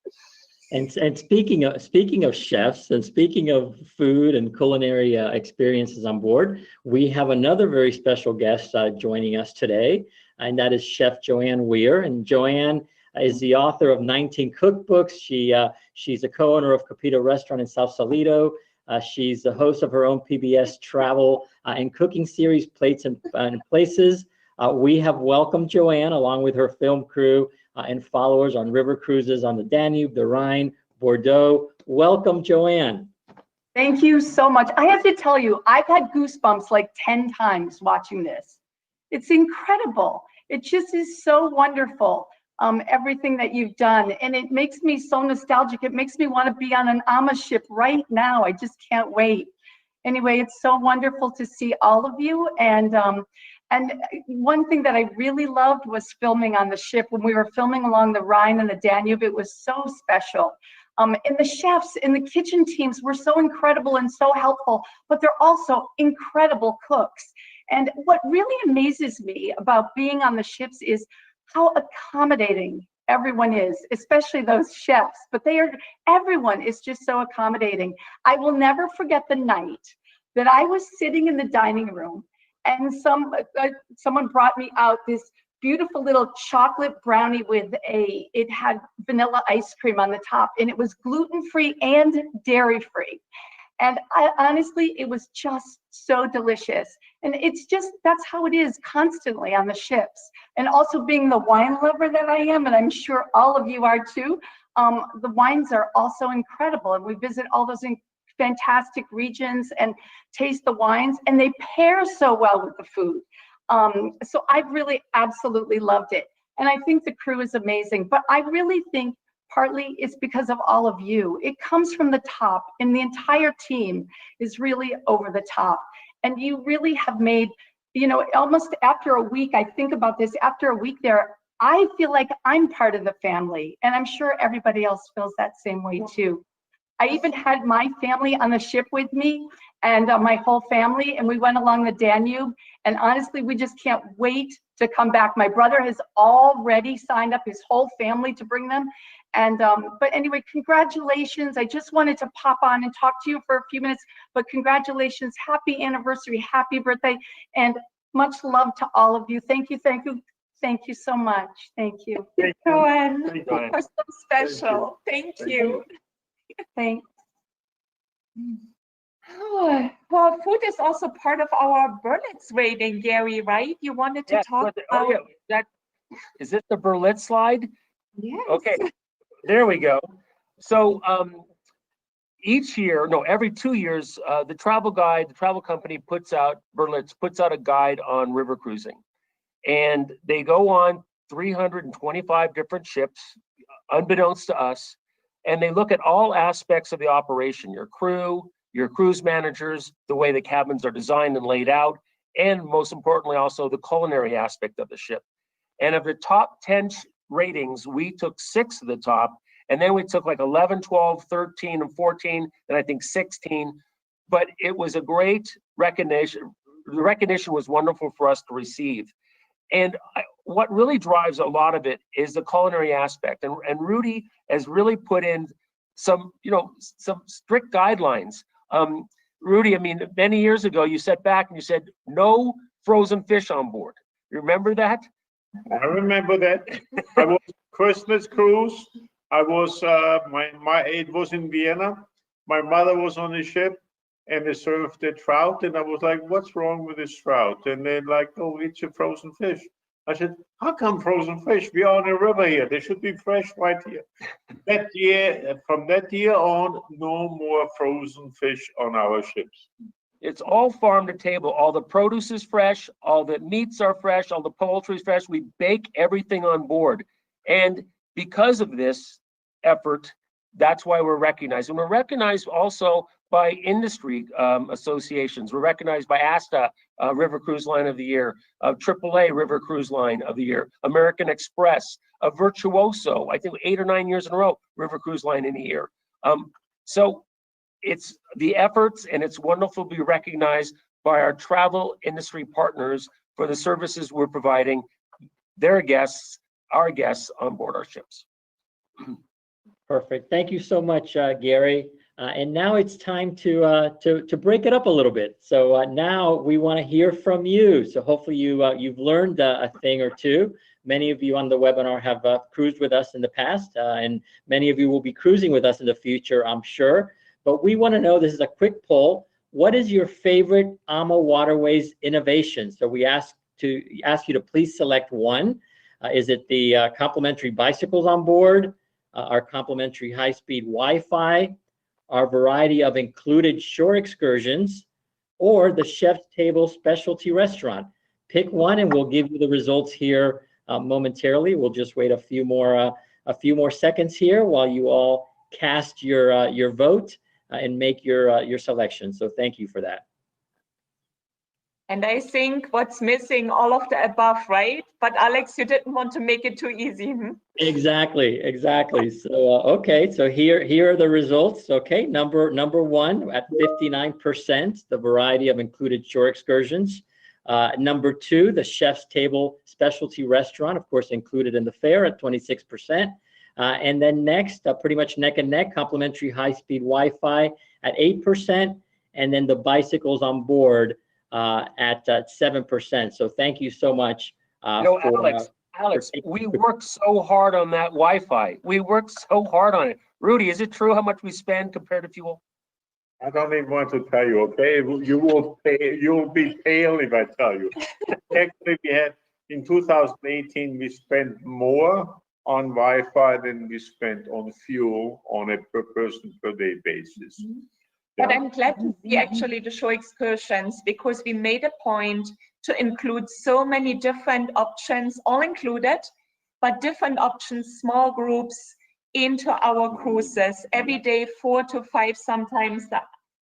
A: And speaking of chefs and speaking of food and culinary experiences on board, we have another very special guest joining us today, and that is Chef Joanne Weir. And Joanne is the author of 19 cookbooks. She's a co-owner of Capito Restaurant in Sausalito. She's the host of her own PBS travel and cooking series, Plates and Places. We have welcomed Joanne along with her film crew and followers on river cruises on the Danube, the Rhine, Bordeaux. Welcome, Joanne.
K: Thank you so much. I have to tell you, I've had goosebumps like 10 times watching this. It's incredible. It just is so wonderful, everything that you've done. And it makes me so nostalgic. It makes me want to be on an AMA ship right now. I just can't wait. Anyway, it's so wonderful to see all of you. And one thing that I really loved was filming on the ship. When we were filming along the Rhine and the Danube, it was so special. And the chefs and the kitchen teams were so incredible and so helpful, but they're also incredible cooks. And what really amazes me about being on the ships is how accommodating everyone is, especially those chefs. But everyone is just so accommodating. I will never forget the night that I was sitting in the dining room and someone brought me out this beautiful little chocolate brownie with it had vanilla ice cream on the top, and it was gluten-free and dairy-free. And honestly, it was just so delicious. And that's how it is constantly on the ships. And also being the wine lover that I am, and I'm sure all of you are too, the wines are also incredible. And we visit all those fantastic regions and taste the wines, and they pair so well with the food. So I really absolutely loved it. And I think the crew is amazing, but I really think partly it's because of all of you. It comes from the top, and the entire team is really over the top. And you really have made, almost after a week, I think about this, after a week there, I feel like I'm part of the family, and I'm sure everybody else feels that same way too. I even had my family on the ship with me, and my whole family, and we went along the Danube, and honestly, we just can't wait to come back. My brother has already signed up his whole family to bring them. And but anyway, congratulations. I just wanted to pop on and talk to you for a few minutes, but congratulations, happy anniversary, happy birthday, and much love to all of you. Thank you, thank you, thank you so much. Thank you.
C: Joanne, you are so special. Thank you.
K: Thanks.
C: Oh, well, food is also part of our Berlitz rating, Gary, right? You wanted to talk about...
D: Is this the Berlitz slide?
C: Yes.
D: Okay, there we go. So every 2 years, the travel company Berlitz puts out a guide on river cruising. And they go on 325 different ships, unbeknownst to us, and they look at all aspects of the operation, your crew, your cruise managers, the way the cabins are designed and laid out, and most importantly, also the culinary aspect of the ship. And of the top 10 ratings, we took 6 of the top, and then we took like 11, 12, 13, and 14, and I think 16 but it was a great recognition. The recognition was wonderful for us to receive. And what really drives a lot of it is the culinary aspect. And Rudy has really put in some, some strict guidelines. Rudy, I mean, many years ago, you sat back and you said, no frozen fish on board. You remember that?
B: I remember that. I was Christmas cruise. I was, it was in Vienna. My mother was on the ship and they served the trout. And I was like, what's wrong with this trout? And they're like, oh, it's a frozen fish. I said, how come frozen fish? We are on a river here. They should be fresh right here. That year, from that year on, no more frozen fish on our ships.
D: It's all farm to table. All the produce is fresh. All the meats are fresh. All the poultry is fresh. We bake everything on board. And because of this effort, that's why we're recognized. And we're recognized also by industry associations. We're recognized by ASTA, River Cruise Line of the Year, AAA River Cruise Line of the Year, American Express, Virtuoso, I think 8 or 9 years in a row, River Cruise Line in the Year. So it's the efforts, and it's wonderful to be recognized by our travel industry partners for the services we're providing their guests, our guests on board our ships.
A: Perfect. Thank you so much, Gary. And now it's time to break it up a little bit. So now we want to hear from you. So hopefully you've learned a thing or two. Many of you on the webinar have cruised with us in the past, and many of you will be cruising with us in the future, I'm sure. But we want to know, this is a quick poll, what is your favorite AmaWaterways innovation? So we ask you to please select one. Is it the complimentary bicycles on board, our complimentary high-speed Wi-Fi, our variety of included shore excursions, or the chef's table specialty restaurant? Pick one and we'll give you the results here momentarily. We'll just wait a few more seconds here while you all cast your vote and make your selection. So thank you for that.
C: And I think what's missing, all of the above, right? But Alex, you didn't want to make it too easy.
A: Exactly. So okay, so here are the results. Okay, number one at 59%, the variety of included shore excursions. Number two, the chef's table specialty restaurant, of course, included in the fare at 26%. And then next, pretty much neck and neck, complimentary high-speed Wi-Fi at 8%, and then the bicycles on board at 7%. So thank you so much.
D: Alex, we worked so hard on that Wi-Fi. We worked so hard on it. Rudy, is it true how much we spend compared to fuel?
B: I don't even want to tell you, okay? You'll be pale if I tell you. Actually, we had, in 2018, we spent more on Wi-Fi than we spent on fuel on a per person per day basis.
C: But I'm glad to see actually the shore excursions, because we made a point to include so many different options, all included, but different options, small groups into our cruises. Every day, 4 to 5, sometimes the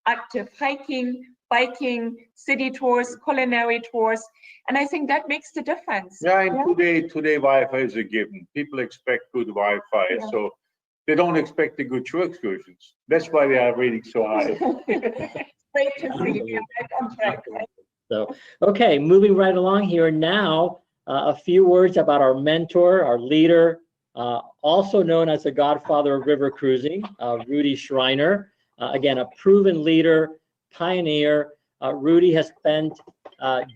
C: active hiking, biking, city tours, culinary tours. And I think that makes the difference.
B: Yeah, and today Wi-Fi is a given. People expect good Wi-Fi, so they don't expect the good shore excursions. That's why they are rating so high.
C: Great to see you back on track.
A: So, okay, moving right along here now, a few words about our mentor, our leader, also known as the godfather of river cruising, Rudy Schreiner. Again, a proven leader, pioneer. Rudy has spent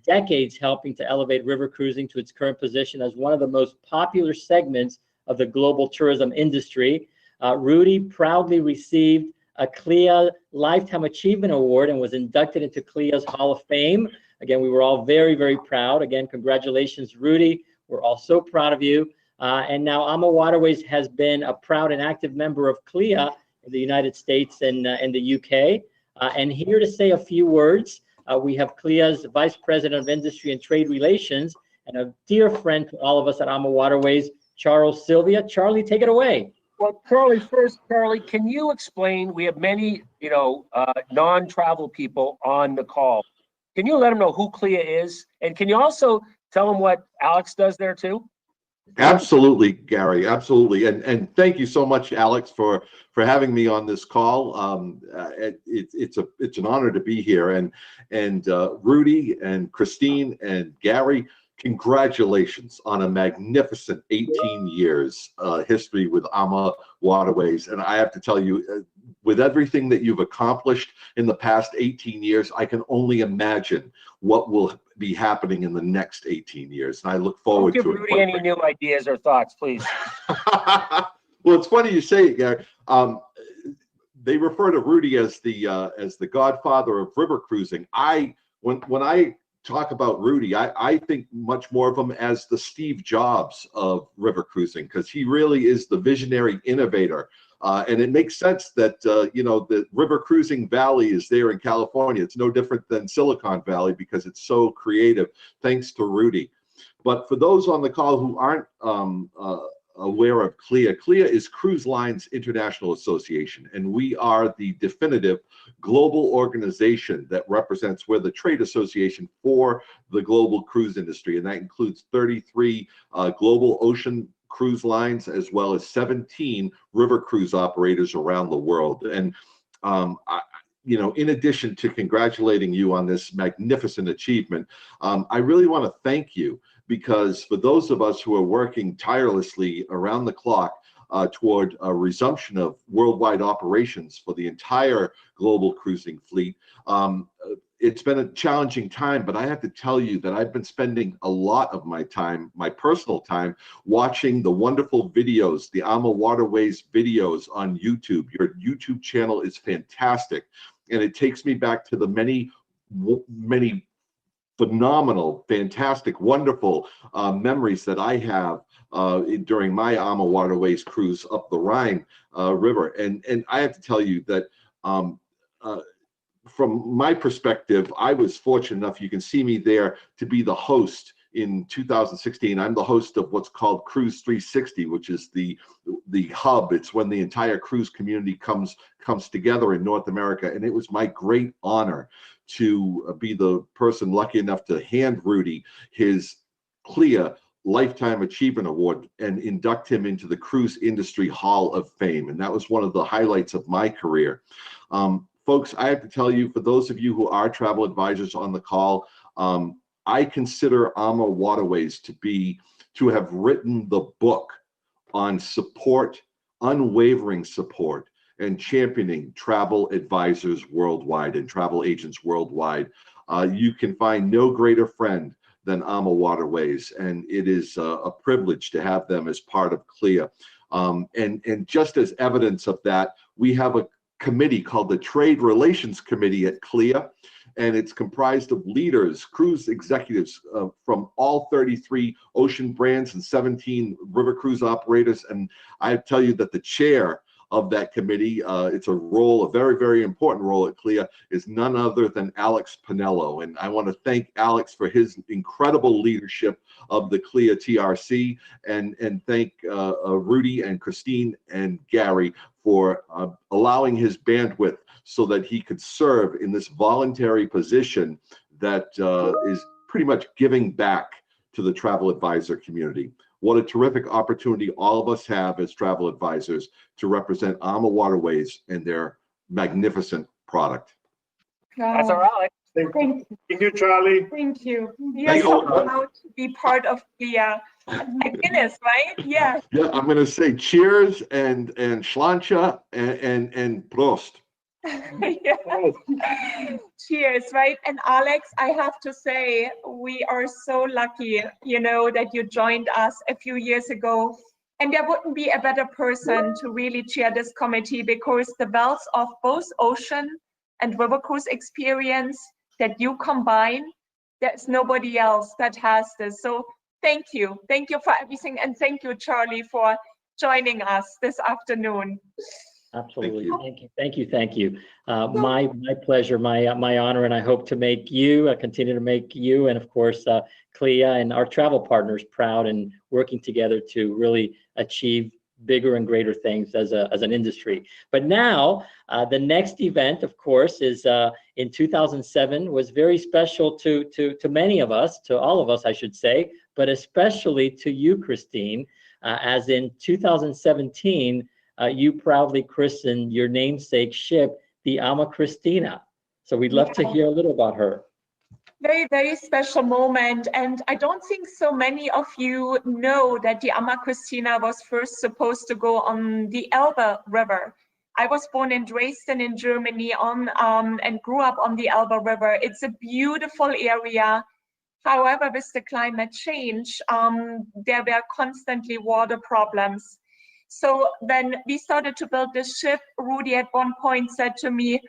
A: decades helping to elevate river cruising to its current position as one of the most popular segments of the global tourism industry. Rudy proudly received a CLIA Lifetime Achievement Award and was inducted into CLIA's Hall of Fame. Again, we were all very, very proud. Again, congratulations, Rudy. We're all so proud of you. And now AmaWaterways has been a proud and active member of CLIA in the United States and the UK. And here to say a few words, we have CLIA's Vice President of Industry and Trade Relations and a dear friend to all of us at AmaWaterways, Charles Sylvia. Charlie, take it away.
D: Well, Charlie, can you explain? We have many, non-travel people on the call. Can you let them know who CLIA is? And can you also tell them what Alex does there too?
L: Absolutely, Gary. Absolutely, and thank you so much, Alex, for having me on this call. It's an honor to be here, and Rudy and Christine and Gary, congratulations on a magnificent 18 years history with AmaWaterways. And I have to tell you, with everything that you've accomplished in the past 18 years, I can only imagine what will be happening in the next 18 years. And I look forward to it.
D: Don't give Rudy any new ideas or thoughts, please.
L: Well, it's funny you say it, Gary. They refer to Rudy as the godfather of river cruising. When I talk about Rudy, I think much more of him as the Steve Jobs of river cruising, because he really is the visionary innovator. And it makes sense that, the river cruising valley is there in California. It's no different than Silicon Valley because it's so creative, thanks to Rudy. But for those on the call who aren't aware of CLIA, CLIA is Cruise Lines International Association, and we are the definitive global organization that represents, we're the trade association for the global cruise industry, and that includes 33 global ocean cruise lines, as well as 17 river cruise operators around the world. And in addition to congratulating you on this magnificent achievement, I really want to thank you, because for those of us who are working tirelessly around the clock toward a resumption of worldwide operations for the entire global cruising fleet, it's been a challenging time, but I have to tell you that I've been spending a lot of my time, my personal time, watching the wonderful videos, the AmaWaterways videos on YouTube. Your YouTube channel is fantastic, and it takes me back to the many phenomenal, fantastic, wonderful memories that I have during my AmaWaterways cruise up the Rhine River. And I have to tell you that from my perspective, I was fortunate enough, you can see me there, to be the host in 2016. I'm the host of what's called Cruise 360, which is the hub. It's when the entire cruise community comes together in North America. And it was my great honor to be the person lucky enough to hand Rudy his CLIA Lifetime Achievement Award and induct him into the Cruise Industry Hall of Fame. And that was one of the highlights of my career. Folks, I have to tell you, for those of you who are travel advisors on the call, I consider AmaWaterways to have written the book on support, unwavering support, and championing travel advisors worldwide and travel agents worldwide. You can find no greater friend than AmaWaterways, and it is a privilege to have them as part of CLIA. And just as evidence of that, we have a committee called the Trade Relations Committee at CLIA, and it's comprised of leaders, cruise executives from all 33 ocean brands and 17 river cruise operators. And I tell you that the chair of that committee, it's a very, very important role at CLIA, is none other than Alex Pinello. And I want to thank Alex for his incredible leadership of the CLIA TRC, and thank Rudy and Christine and Gary for allowing his bandwidth so that he could serve in this voluntary position that is pretty much giving back to the travel advisor community. What a terrific opportunity all of us have as travel advisors to represent AmaWaterways and their magnificent product.
D: That's our Alex.
B: Thank you, Charlie.
C: Thank you. We are so proud to be part of CLIA. Guinness, right? Yeah.
L: Yeah, I'm going to say cheers and schlancha and prost.
C: Yeah. Cheers, right? And Alex, I have to say, we are so lucky, that you joined us a few years ago. And there wouldn't be a better person to really chair this committee, because the wealth of both ocean and river cruise experience that you combine, there's nobody else that has this. So thank you. Thank you for everything. And thank you, Charlie, for joining us this afternoon.
A: Absolutely. Thank you. My pleasure, my honor, and I hope to make you, continue to make you, and of course, CLIA and our travel partners proud, and working together to really achieve bigger and greater things as an industry. But now, the next event, of course, is in 2007, was very special to many of us, to all of us, I should say, but especially to you, Christine, as in 2017, you proudly christened your namesake ship, the Ama Christina. So we'd love to hear a little about her.
C: Very, very special moment. And I don't think so many of you know that the Ama Christina was first supposed to go on the Elbe River. I was born in Dresden in Germany and grew up on the Elbe River. It's a beautiful area. However, with the climate change, there were constantly water problems. So when we started to build this ship, Rudy at one point said to me,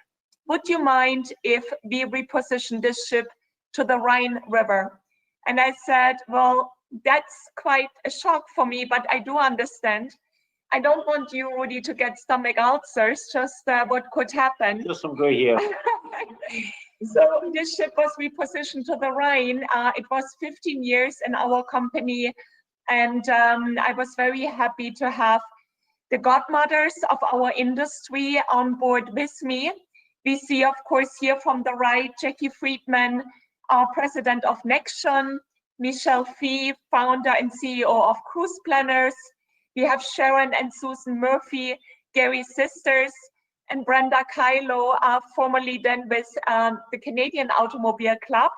C: would you mind if we reposition this ship to the Rhine River? And I said, well, that's quite a shock for me, but I do understand. I don't want you, Rudy, to get stomach ulcers, just what could happen.
D: Just some gray hair.
C: So this ship was repositioned to the Rhine. It was 15 years in our company, and I was very happy to have the godmothers of our industry on board with me. We see, of course, here from the right, Jackie Friedman, our president of Nextion, Michelle Fee, founder and CEO of Cruise Planners. We have Sharon and Susan Murphy, Gary's sisters, and Brenda Kylo, formerly then with the Canadian Automobile Club.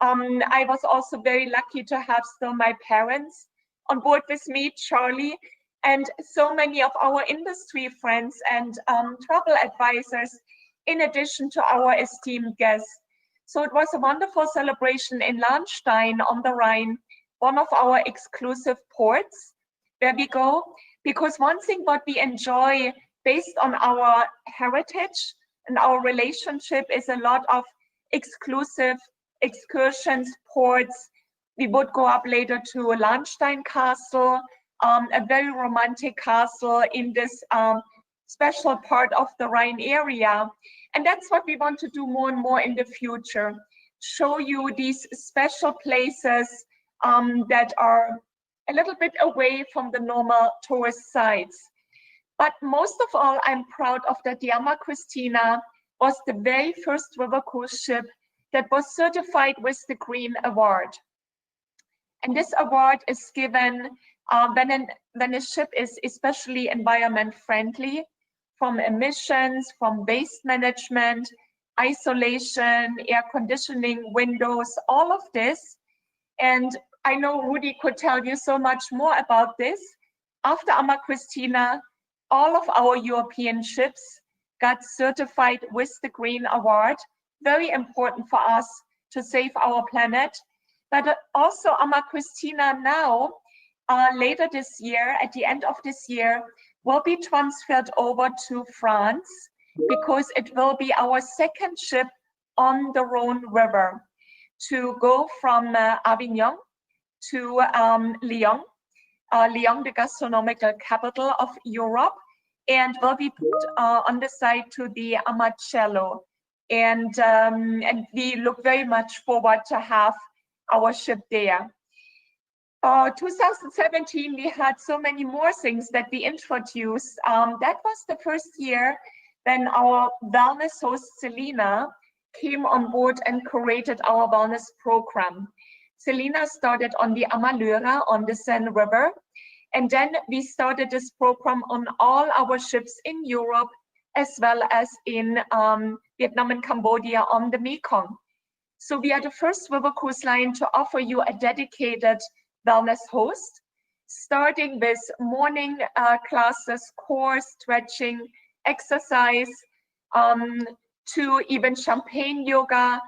C: I was also very lucky to have still my parents on board with me, Charlie, and so many of our industry friends and travel advisors, in addition to our esteemed guests. So it was a wonderful celebration in Lahnstein on the Rhine, one of our exclusive ports where we go, because one thing what we enjoy based on our heritage and our relationship is a lot of exclusive excursions, ports. We would go up later to Lahnstein Castle, a very romantic castle in this special part of the Rhine area. And that's what we want to do more and more in the future. Show you these special places that are a little bit away from the normal tourist sites. But most of all, I'm proud of that the Ama Christina was the very first river cruise ship that was certified with the Green Award. And this award is given when a ship is especially environment friendly, from emissions, from waste management, isolation, air conditioning, windows, all of this. And I know Rudy could tell you so much more about this. After Ama Christina, all of our European ships got certified with the Green Award. Very important for us to save our planet. But also Ama Christina now, later this year, at the end of this year, will be transferred over to France because it will be our second ship on the Rhone River to go from Avignon to Lyon. Lyon, the gastronomical capital of Europe, and will be put on the side to the Amacello. And we look very much forward to have our ship there. 2017, we had so many more things that we introduced. That was the first year when our wellness host, Selina, came on board and curated our wellness program. Selina started on the Amalura on the Seine River. And then we started this program on all our ships in Europe, as well as in Vietnam and Cambodia on the Mekong. So we are the first river cruise line to offer you a dedicated wellness host, starting with morning classes, core stretching, exercise, to even champagne yoga,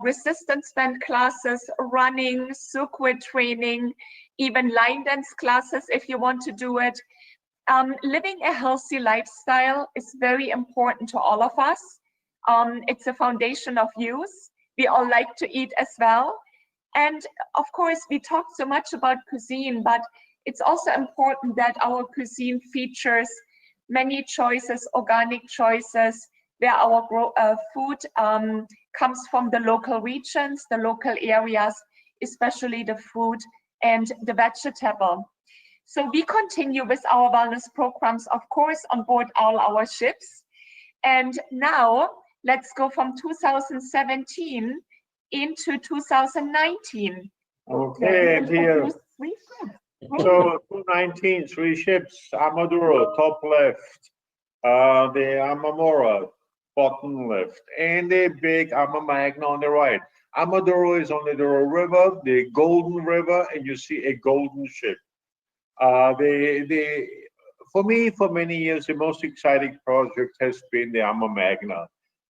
C: resistance band classes, running, circuit training, even line dance classes if you want to do it. Living a healthy lifestyle is very important to all of us. It's a foundation of youth. We all like to eat as well. And of course, we talked so much about cuisine, but it's also important that our cuisine features many choices, organic choices, where our food comes from the local regions, the local areas, especially the fruit and the vegetable. So we continue with our wellness programs, of course, on board all our ships. And now let's go from 2017 into 2019.
B: Okay, and here. So 219, 3 ships, Amaduro, top left, the Amamora, bottom left, and the big Ama Magna on the right. Amaduro is on the Douro River, the Golden River, and you see a golden ship. For me, for many years, the most exciting project has been the Ama Magna.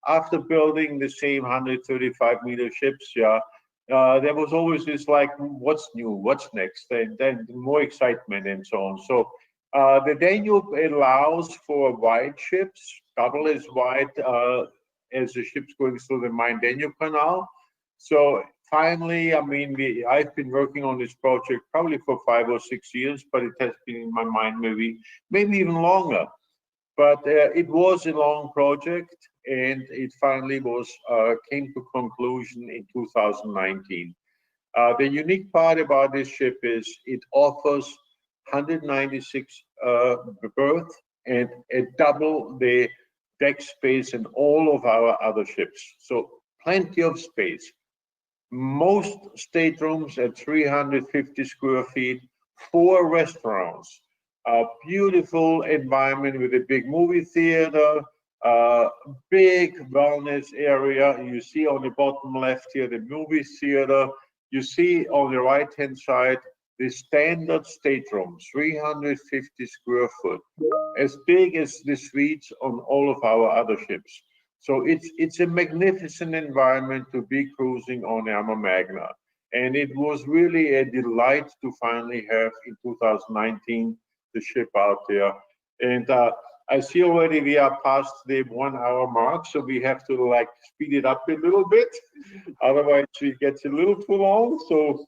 B: After building the same 135-meter ships, there was always this like, what's new, what's next, and then more excitement and so on. So the Danube allows for wide ships, double as wide as the ships going through the Main-Danube Canal. So finally, I mean, I've been working on this project probably for 5 or 6 years, but it has been in my mind maybe even longer. But it was a long project, and it finally came to conclusion in 2019. The unique part about this ship is it offers 196 berths and double the deck space in all of our other ships. So plenty of space. Most staterooms at 350 square feet, 4 restaurants. A beautiful environment with a big movie theater, big wellness area. You see on the bottom left here the movie theater. You see on the right-hand side the standard stateroom, 350 square foot, as big as the suites on all of our other ships. So it's a magnificent environment to be cruising on the Ama Magna. And it was really a delight to finally have in 2019 the ship out there. And I see already we are past the 1 hour mark, so we have to like speed it up a little bit. Otherwise it gets a little too long. So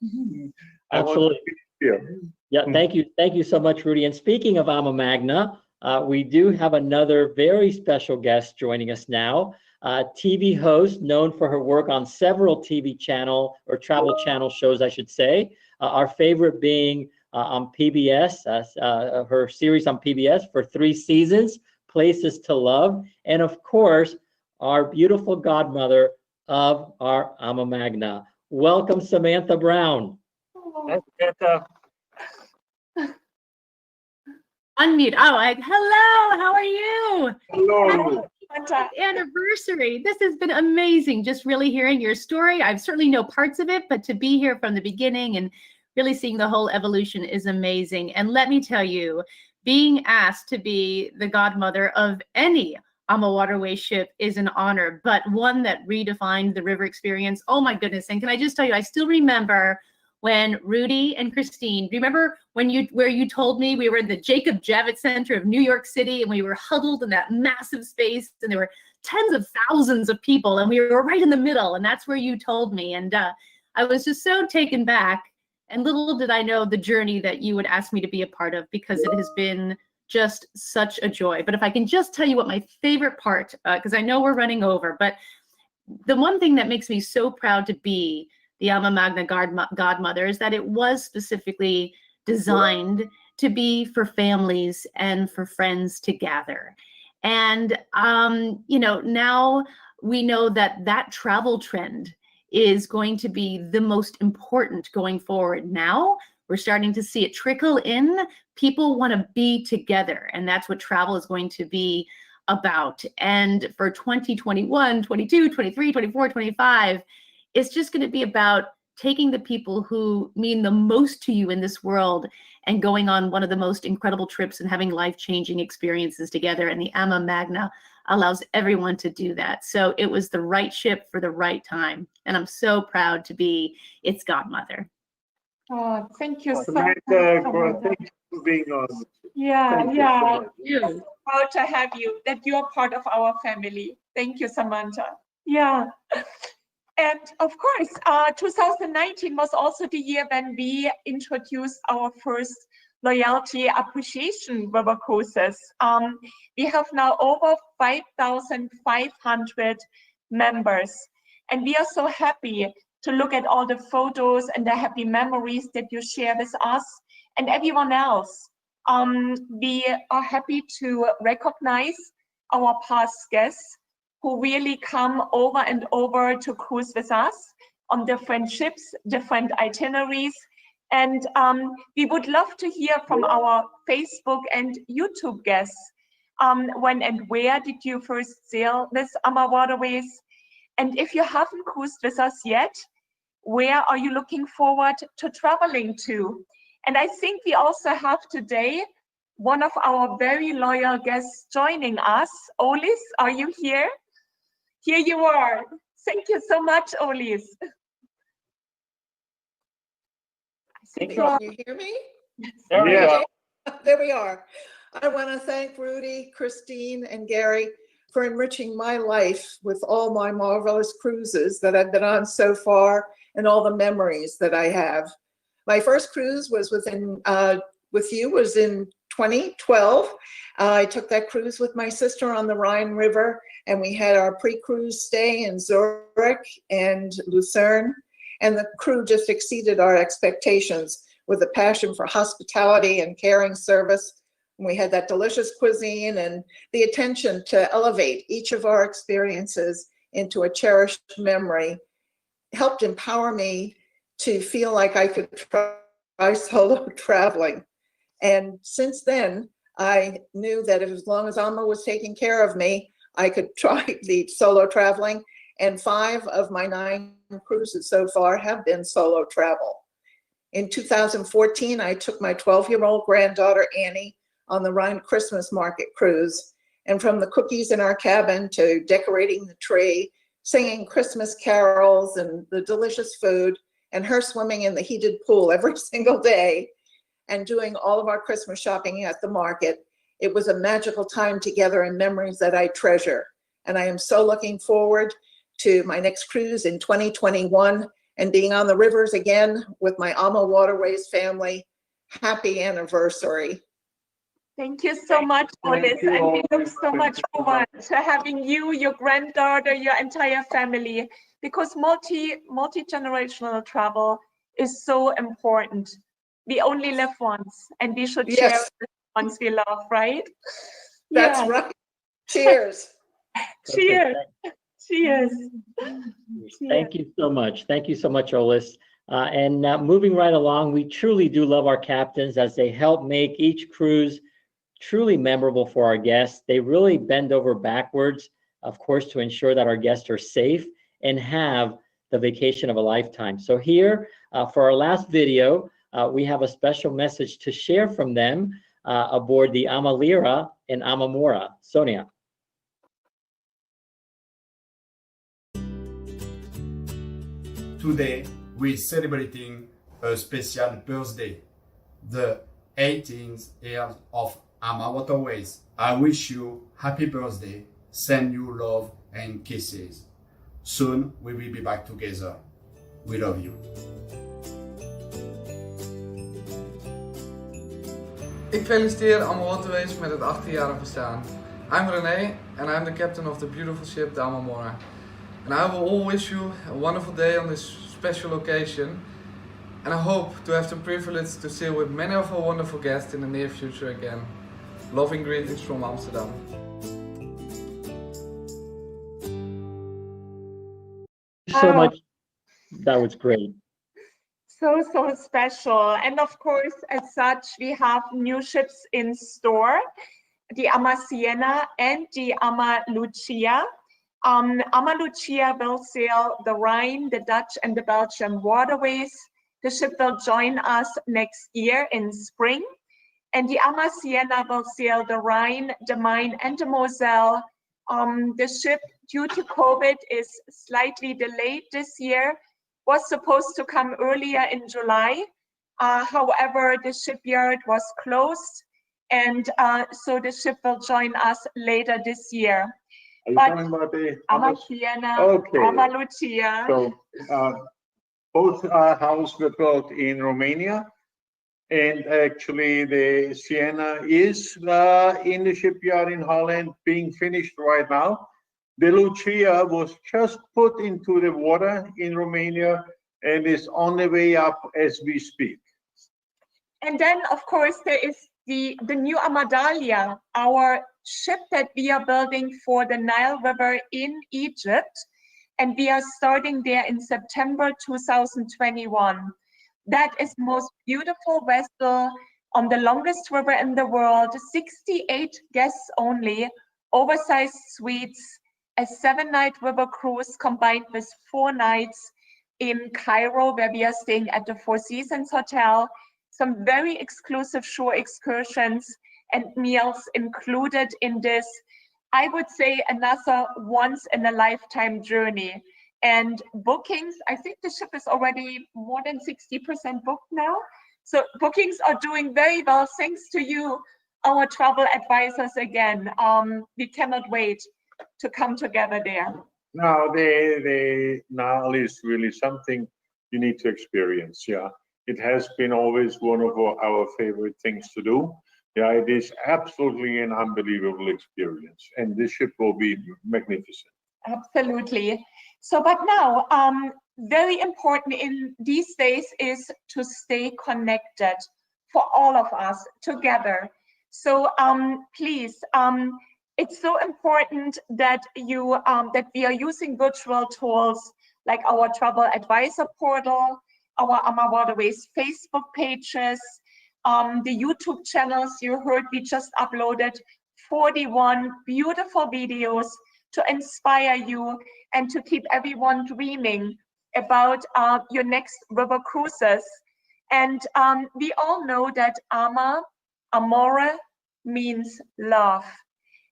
B: I want to finish here.
A: Yeah, thank you. Thank you so much, Rudy. And speaking of Ama Magna, we do have another very special guest joining us now. TV host known for her work on several TV channel or travel channel shows, I should say. Our favorite being on PBS, her series on PBS for 3 seasons, Places to Love, and of course, our beautiful godmother of our Ama Magna. Welcome, Samantha Brown.
M: Unmute. Oh, hello. How are you?
B: Hello.
M: Happy anniversary. This has been amazing. Just really hearing your story. I certainly know parts of it, but to be here from the beginning and really seeing the whole evolution is amazing. And let me tell you, being asked to be the godmother of any AmaWaterways ship is an honor, but one that redefined the river experience. Oh my goodness. And can I just tell you, I still remember when Rudy and Christine, do you remember when where you told me we were in the Jacob Javits Center of New York City and we were huddled in that massive space and there were tens of thousands of people and we were right in the middle, and that's where you told me. And I was just so taken back, and little did I know the journey that you would ask me to be a part of, because it has been just such a joy. But if I can just tell you what my favorite part, because I know we're running over, but the one thing that makes me so proud to be the Ama Magna godmother is that it was specifically designed to be for families and for friends to gather. And, you know, now we know that that travel trend is going to be the most important going forward. Now we're starting to see it trickle in. People want to be together, and that's what travel is going to be about. And for 2021, 22, 23, 24, 25, it's just going to be about taking the people who mean the most to you in this world and going on one of the most incredible trips and having life-changing experiences together. And the Ama Magna allows everyone to do that. So it was the right ship for the right time. And I'm so proud to be its godmother.
C: Oh, thank you so
B: much. Thank you for being on.
C: Yeah. Proud to have you, that you are part of our family. Thank you, Samantha. Yeah. And of course, 2019 was also the year when we introduced our first loyalty appreciation river cruises. We have now over 5,500 members, and we are so happy to look at all the photos and the happy memories that you share with us and everyone else. We are happy to recognize our past guests who really come over and over to cruise with us. on different ships, different itineraries. And we would love to hear from our Facebook and YouTube guests. When and where did you first sail with AmaWaterways? And if you haven't cruised with us yet, where are you looking forward to traveling to? And I think we also have today one of our very loyal guests joining us. Olis, are you here? Here you are. Thank you so much, Olis.
N: Can you hear me?
D: There we
B: Yeah.
N: go. There we are. I want to thank Rudy, Christine, and Gary for enriching my life with all my marvelous cruises that I've been on so far and all the memories that I have. My first cruise was with you was in 2012. I took that cruise with my sister on the Rhine River, and we had our pre-cruise stay in Zurich and Lucerne, and the crew just exceeded our expectations with a passion for hospitality and caring service. And we had that delicious cuisine and the attention to elevate each of our experiences into a cherished memory helped empower me to feel like I could try solo traveling. And since then, I knew that as long as Ama was taking care of me, I could try the solo traveling. And 5 of my 9 cruises so far have been solo travel. In 2014, I took my 12-year-old granddaughter, Annie, on the Rhine Christmas Market cruise. And from the cookies in our cabin to decorating the tree, singing Christmas carols and the delicious food, and her swimming in the heated pool every single day, and doing all of our Christmas shopping at the market, it was a magical time together and memories that I treasure. And I am so looking forward to my next cruise in 2021 and being on the rivers again with my AmaWaterways family. Happy anniversary.
C: Thank you so much, Olis, and we look so much forward to having you, your granddaughter, your entire family, because multi-generational travel is so important. We only live once, and we should share the ones we love, right?
N: That's right. Cheers.
C: Cheers. Cheers.
A: Thank you so much. Thank you so much, Olis. And moving right along, we truly do love our captains as they help make each cruise truly memorable for our guests. They really bend over backwards, of course, to ensure that our guests are safe and have the vacation of a lifetime. So here, for our last video, we have a special message to share from them aboard the Ama Lira and Ama Mora. Sonia.
O: Today, we're celebrating a special birthday, the 18th year of AmaWaterways. I wish you happy birthday, send you love and kisses. Soon we will be back together. We love you.
P: Ik feliciteer AmaWaterways met het 18-jarig bestaan. I'm René and I'm the captain of the beautiful ship, the Ama Mora. And I will all wish you a wonderful day on this special occasion. And I hope to have the privilege to sail with many of our wonderful guests in the near future again. Loving greetings from Amsterdam.
A: So much. That was great.
C: So special. And of course, as such, we have new ships in store, the Ama Siena and the Ama Lucia. Ama Lucia will sail the Rhine, the Dutch and the Belgian waterways. The ship will join us next year in spring. And the Ama Siena will sail the Rhine, the Main and the Moselle. The ship, due to COVID, is slightly delayed this year. Was supposed to come earlier in July. However, the shipyard was closed. And so the ship will join us later this year.
B: Are you talking about the
C: Ama Siena,
B: okay.
C: Ama Lucia.
B: So both houses were built in Romania, and actually the Siena is in the shipyard in Holland being finished right now. The Lucia was just put into the water in Romania and is on the way up as we speak.
C: And then, of course, there is the new Amadalia, our ship that we are building for the Nile River in Egypt. and we are starting there in September 2021. That is the most beautiful vessel on the longest river in the world, 68 guests only, oversized suites, a 7-night river cruise combined with 4 nights in Cairo, where we are staying at the Four Seasons Hotel, some very exclusive shore excursions and meals included in this, I would say, another once in a lifetime journey. And bookings, I think the ship is already more than 60% booked now. So bookings are doing very well, thanks to you, our travel advisors again. We cannot wait to come together there.
B: Now, the Nile is really something you need to experience, yeah. It has been always one of our favorite things to do. Yeah, it is absolutely an unbelievable experience, and this ship will be magnificent.
C: Absolutely. So, but now, very important in these days is to stay connected for all of us together. So, please, it's so important that you that we are using virtual tools like our travel advisor portal, our AmaWaterways Facebook pages, the YouTube channels. You heard we just uploaded 41 beautiful videos to inspire you and to keep everyone dreaming about your next river cruises. And we all know that amore means love.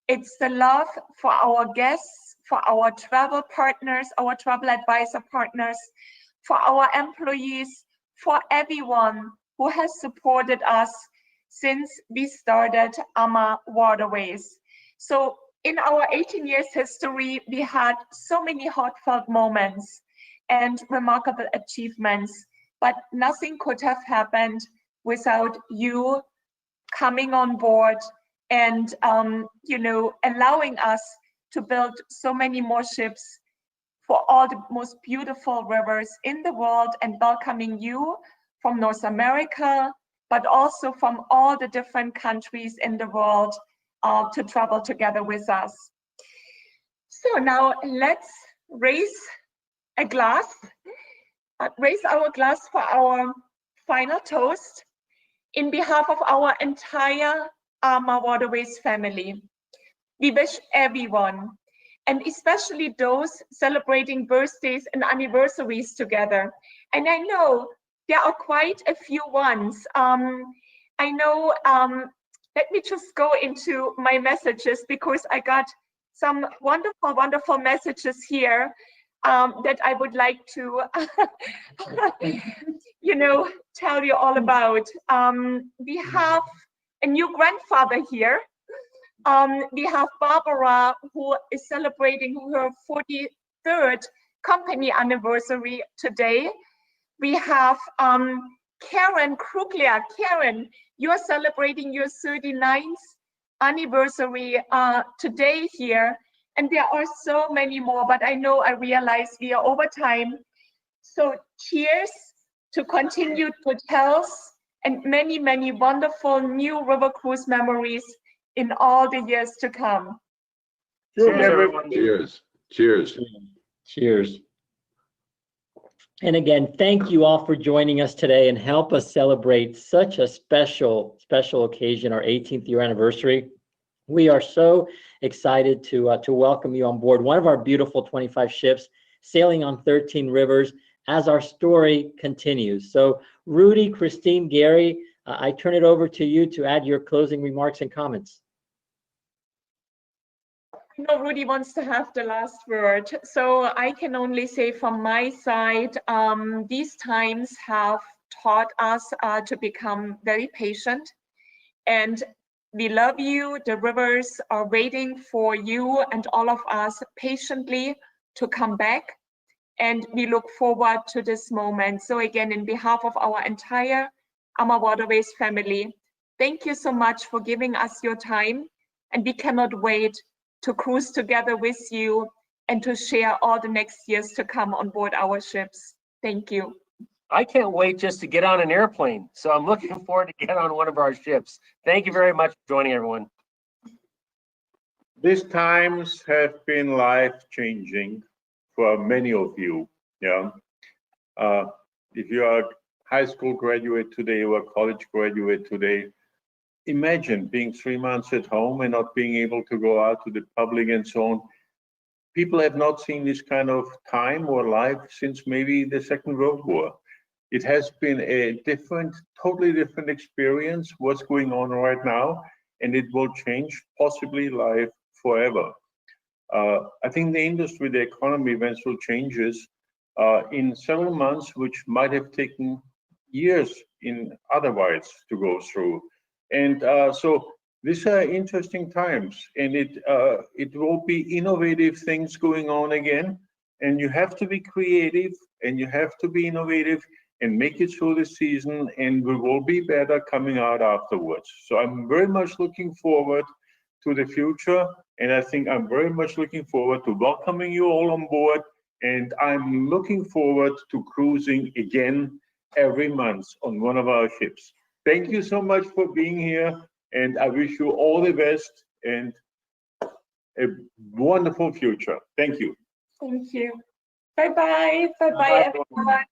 C: It's the love for our guests, for our travel partners, our travel advisor partners, for our employees, for everyone who has supported us since we started AmaWaterways. So in our 18 years history, we had so many heartfelt moments and remarkable achievements, but nothing could have happened without you coming on board and allowing us to build so many more ships for all the most beautiful rivers in the world, and welcoming you from North America, but also from all the different countries in the world to travel together with us. So now let's raise a glass, raise our glass for our final toast in behalf of our entire AmaWaterways family. We wish everyone, and especially those celebrating birthdays and anniversaries together. And I know there are quite a few ones. I know, let me just go into my messages, because I got some wonderful, wonderful messages here that I would like to, tell you all about. We have a new grandfather here. We have Barbara, who is celebrating her 43rd company anniversary today. We have Karen Kruglia. Karen, you're celebrating your 39th anniversary today here. And there are so many more, but I realize we are over time. So cheers to continued good health and many, many wonderful new river cruise memories in all the years to come.
B: Cheers, everyone.
L: Cheers. Cheers.
A: Cheers. And again, thank you all for joining us today and help us celebrate such a special occasion, our 18th year anniversary. We are so excited to welcome you on board one of our beautiful 25 ships sailing on 13 rivers as our story continues. So Rudy, Christine, Gary, I turn it over to you to add your closing remarks and comments.
C: Rudy wants to have the last word. So I can only say from my side, these times have taught us to become very patient, and we love you. The rivers are waiting for you and all of us patiently to come back, and we look forward to this moment. So again, in behalf of our entire AmaWaterways family, thank you so much for giving us your time, and we cannot wait to cruise together with you and to share all the next years to come on board our ships. Thank you.
D: I can't wait just to get on an airplane. So I'm looking forward to get on one of our ships. Thank you very much for joining, everyone.
B: These times have been life-changing for many of you. Yeah. If you are a high school graduate today or a college graduate today, imagine being 3 months at home and not being able to go out to the public and so on. People have not seen this kind of time or life since maybe the Second World War. It has been a different, totally different experience, what's going on right now, and it will change possibly life forever. I think the industry, the economy, eventual changes in several months, which might have taken years in otherwise to go through. And so these are interesting times, and it will be innovative things going on again. And you have to be creative, and you have to be innovative, and make it through the season, and we will be better coming out afterwards. So I'm very much looking forward to the future, and I think I'm very much looking forward to welcoming you all on board, and I'm looking forward to cruising again every month on one of our ships. Thank you so much for being here, and I wish you all the best and a wonderful future. Thank you.
C: Thank you. Bye-bye. Bye-bye, everyone.